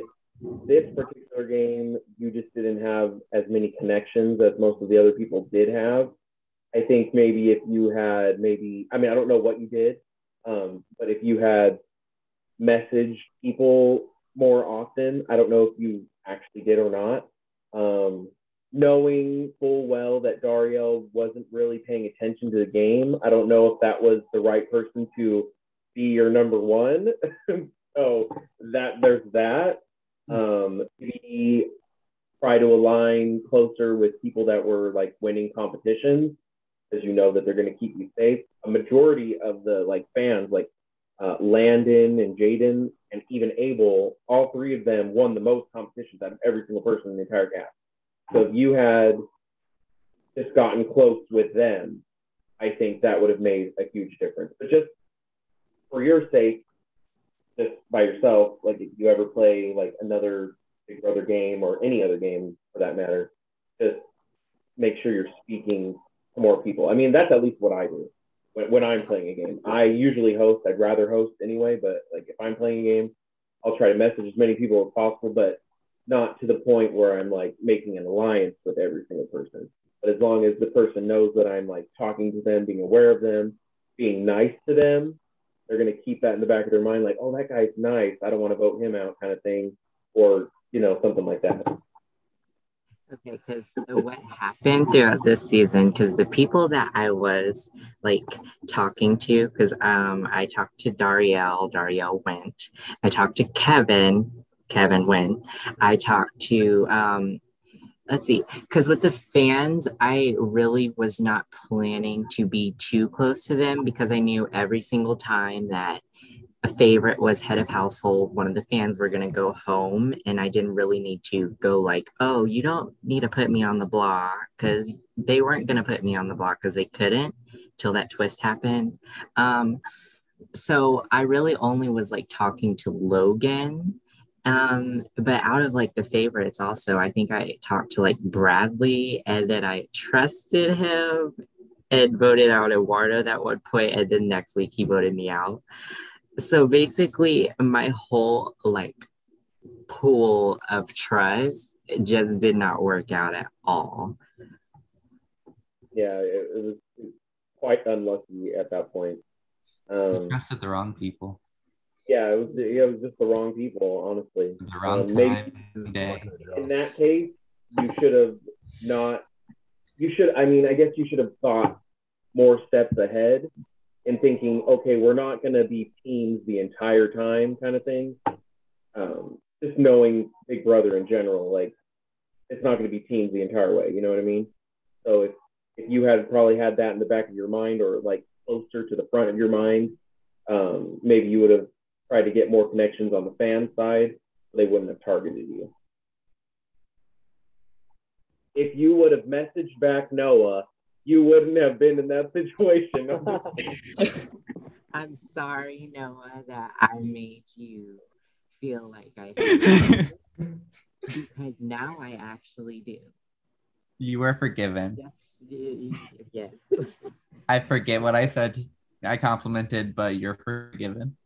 this particular game, you just didn't have as many connections as most of the other people did have. I think maybe if you had I don't know what you did, but if you had messaged people more often, I don't know if you actually did or not. Knowing full well that Dario wasn't really paying attention to the game, I don't know if that was the right person to be your number one. So there's that. Maybe try to align closer with people that were like winning competitions, because you know that they're going to keep you safe. A majority of the like fans, like Landon and Jaden and even Abel, all three of them won the most competitions out of every single person in the entire cast. So if you had just gotten close with them, I think that would have made a huge difference. But just for your sake, just by yourself, like if you ever play like another Big Brother game or any other game for that matter, just make sure you're speaking to more people. I mean, that's at least what I do when I'm playing a game. I usually host. I'd rather host anyway, but like if I'm playing a game, I'll try to message as many people as possible, but not to the point where I'm like making an alliance with every single person. But as long as the person knows that I'm like talking to them, being aware of them, being nice to them, they're going to keep that in the back of their mind, like, oh, that guy's nice, I don't want to vote him out, kind of thing, or something like that. Okay, because what happened throughout this season, because the people that I was like talking to, because I talked to Darielle went. I talked to Kevin went. I talked to let's see, because with the fans, I really was not planning to be too close to them, because I knew every single time that a favorite was head of household, one of the fans were going to go home, and I didn't really need to go like, oh, you don't need to put me on the block, because they weren't going to put me on the block because they couldn't till that twist happened. So I really only was like talking to Logan. But out of like the favorites also, I think I talked to like Bradley, and then I trusted him and voted out Eduardo that one point, and then next week he voted me out. So basically my whole like pool of trust just did not work out at all. Yeah, it was quite unlucky at that point. You trusted the wrong people. Yeah, it was just the wrong people, honestly. The wrong time of day. In that case, you should have not. I guess you should have thought more steps ahead and thinking, okay, we're not going to be teams the entire time, kind of thing. Just knowing Big Brother in general, like it's not going to be teams the entire way. You know what I mean? So if you had probably had that in the back of your mind, or like closer to the front of your mind, maybe you would have tried to get more connections on the fan side. So they wouldn't have targeted you. If you would have messaged back Noah, you wouldn't have been in that situation. I'm sorry, Noah, that I made you feel like I did. Because now I actually do. You were forgiven. Yes. I forget what I said. I complimented, but you're forgiven.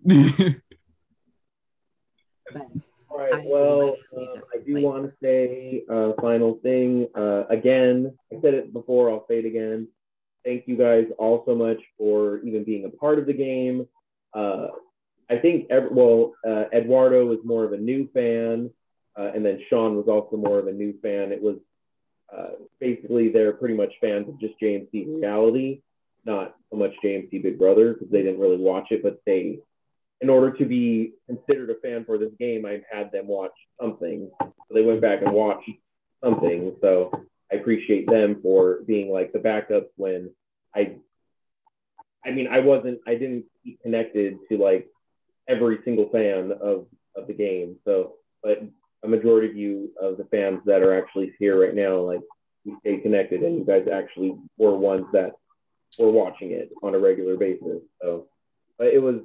But all right, well, I do want to say a final thing. Again, I said it before, I'll say it again. Thank you guys all so much for even being a part of the game. I think, Eduardo was more of a new fan, and then Sean was also more of a new fan. It was basically they're pretty much fans of just JMC reality, not so much JMC Big Brother, because they didn't really watch it, but in order to be considered a fan for this game, I've had them watch something. So they went back and watched something. So I appreciate them for being like the backups when I didn't keep connected to like every single fan of the game. So, but a majority of you of the fans that are actually here right now, like we stayed connected, and you guys actually were ones that were watching it on a regular basis. So, but it was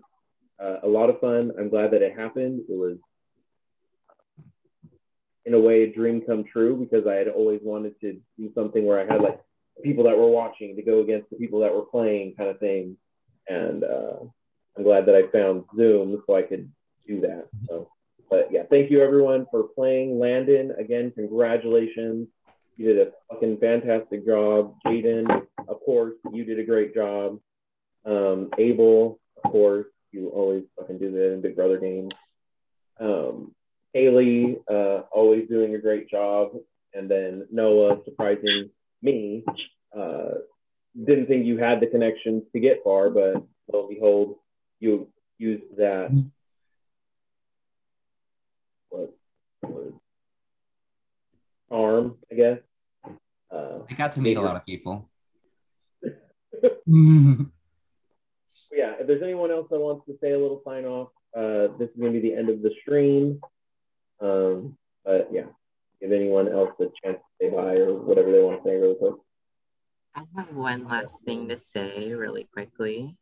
a lot of fun. I'm glad that it happened. It was, in a way, a dream come true, because I had always wanted to do something where I had like people that were watching to go against the people that were playing, kind of thing. And I'm glad that I found Zoom so I could do that. So, but yeah, thank you everyone for playing. Landon, again, congratulations. You did a fucking fantastic job. Jaden, of course, you did a great job. Abel, of course, you always fucking do that in Big Brother games. Haley, always doing a great job. And then Noah, surprising me. Didn't think you had the connections to get far, but lo and behold, you used that. Arm, I guess. I got to meet a lot of people. Yeah, if there's anyone else that wants to say a little sign off, this is going to be the end of the stream. But yeah, give anyone else a chance to say bye or whatever they want to say really quick. I have one last thing to say really quickly.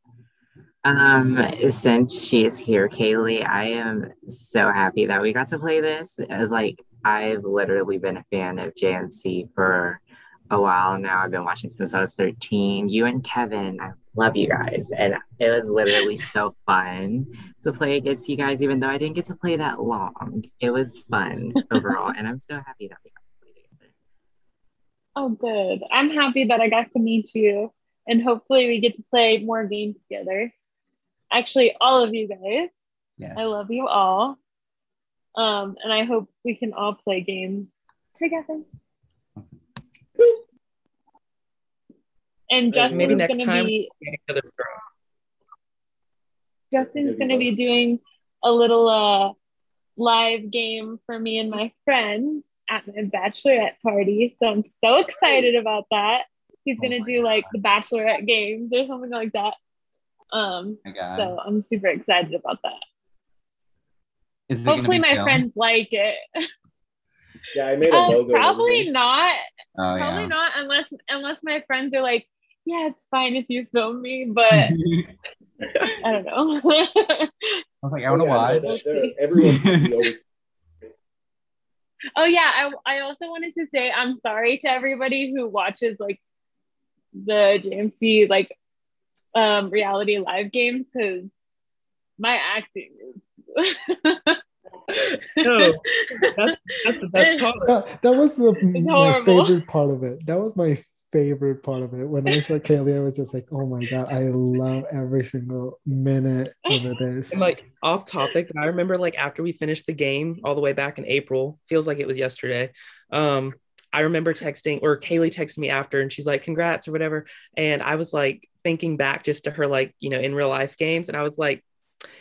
Since she is here, Kaylee, I am so happy that we got to play this. Like, I've literally been a fan of JNC for a while now. I've been watching since I was 13. You and Kevin, I love you guys. And it was literally so fun to play against you guys, even though I didn't get to play that long. It was fun overall. And I'm so happy that we got to play together. Oh, good. I'm happy that I got to meet you. And hopefully we get to play more games together. Actually, all of you guys. Yes. I love you all. And I hope we can all play games together. And Justin's maybe next gonna time be we Justin's gonna be doing a little live game for me and my friends at my bachelorette party. So I'm so excited about that. He's gonna do like the bachelorette games or something like that. So I'm super excited about that. Hopefully my friends like it. Yeah, I made a logo. Probably not. Oh, Probably yeah. not unless my friends are like, yeah, it's fine if you film me, but I don't know. I was like, I want to watch. Everyone. Oh yeah, I also wanted to say I'm sorry to everybody who watches like the JMC like reality live games, because my acting is No, that's the best part. That was my horrible. favorite part of it. That was my favorite part of it. When I saw Kaylee, I was just like, oh my God, I love every single minute of this. And like off topic, I remember like after we finished the game all the way back in April, feels like it was yesterday. I remember texting, or Kaylee texted me after, and she's like, congrats or whatever. And I was like thinking back just to her, like, you know, in real life games. And I was like,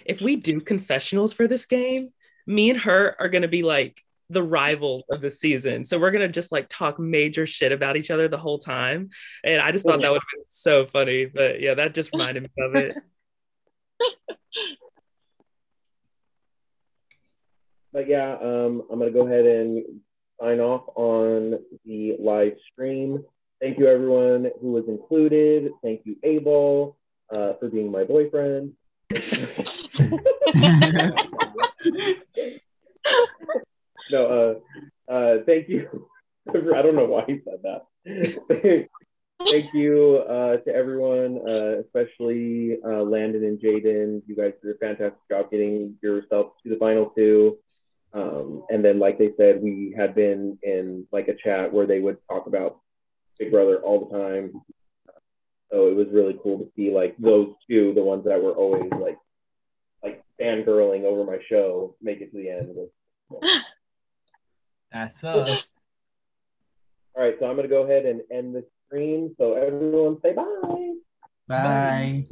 if we do confessionals for this game, me and her are going to be like the rivals of the season. So we're going to just like talk major shit about each other the whole time. And I just thought that would have been so funny. But yeah, that just reminded me of it. But yeah, I'm going to go ahead and sign off on the live stream. Thank you, everyone who was included. Thank you, Abel, for being my boyfriend. No, thank you. I don't know why he said that. Thank you to everyone, especially Landon and Jaden. You guys did a fantastic job getting yourself to the final two. And then, like they said, we had been in like a chat where they would talk about Big Brother all the time. So it was really cool to see like those two, the ones that were always like fangirling over my show, make it to the end. That's us. All right, so I'm gonna go ahead and end the stream. So everyone say bye. Bye.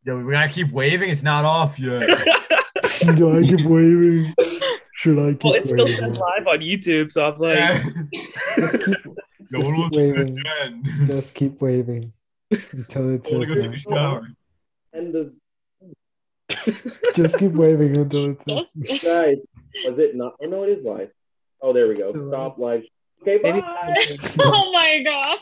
Yo, we gotta keep waving. It's not off yet. Do I keep waving? Should I keep Well, it still waving? says live on YouTube, so I'm like, Just keep waving. Just keep waving until it says that. End the. Just keep waving until it says. Guys, was it not? Oh no, it is live. Oh, there we go. Stop live. Okay, bye. Oh my God.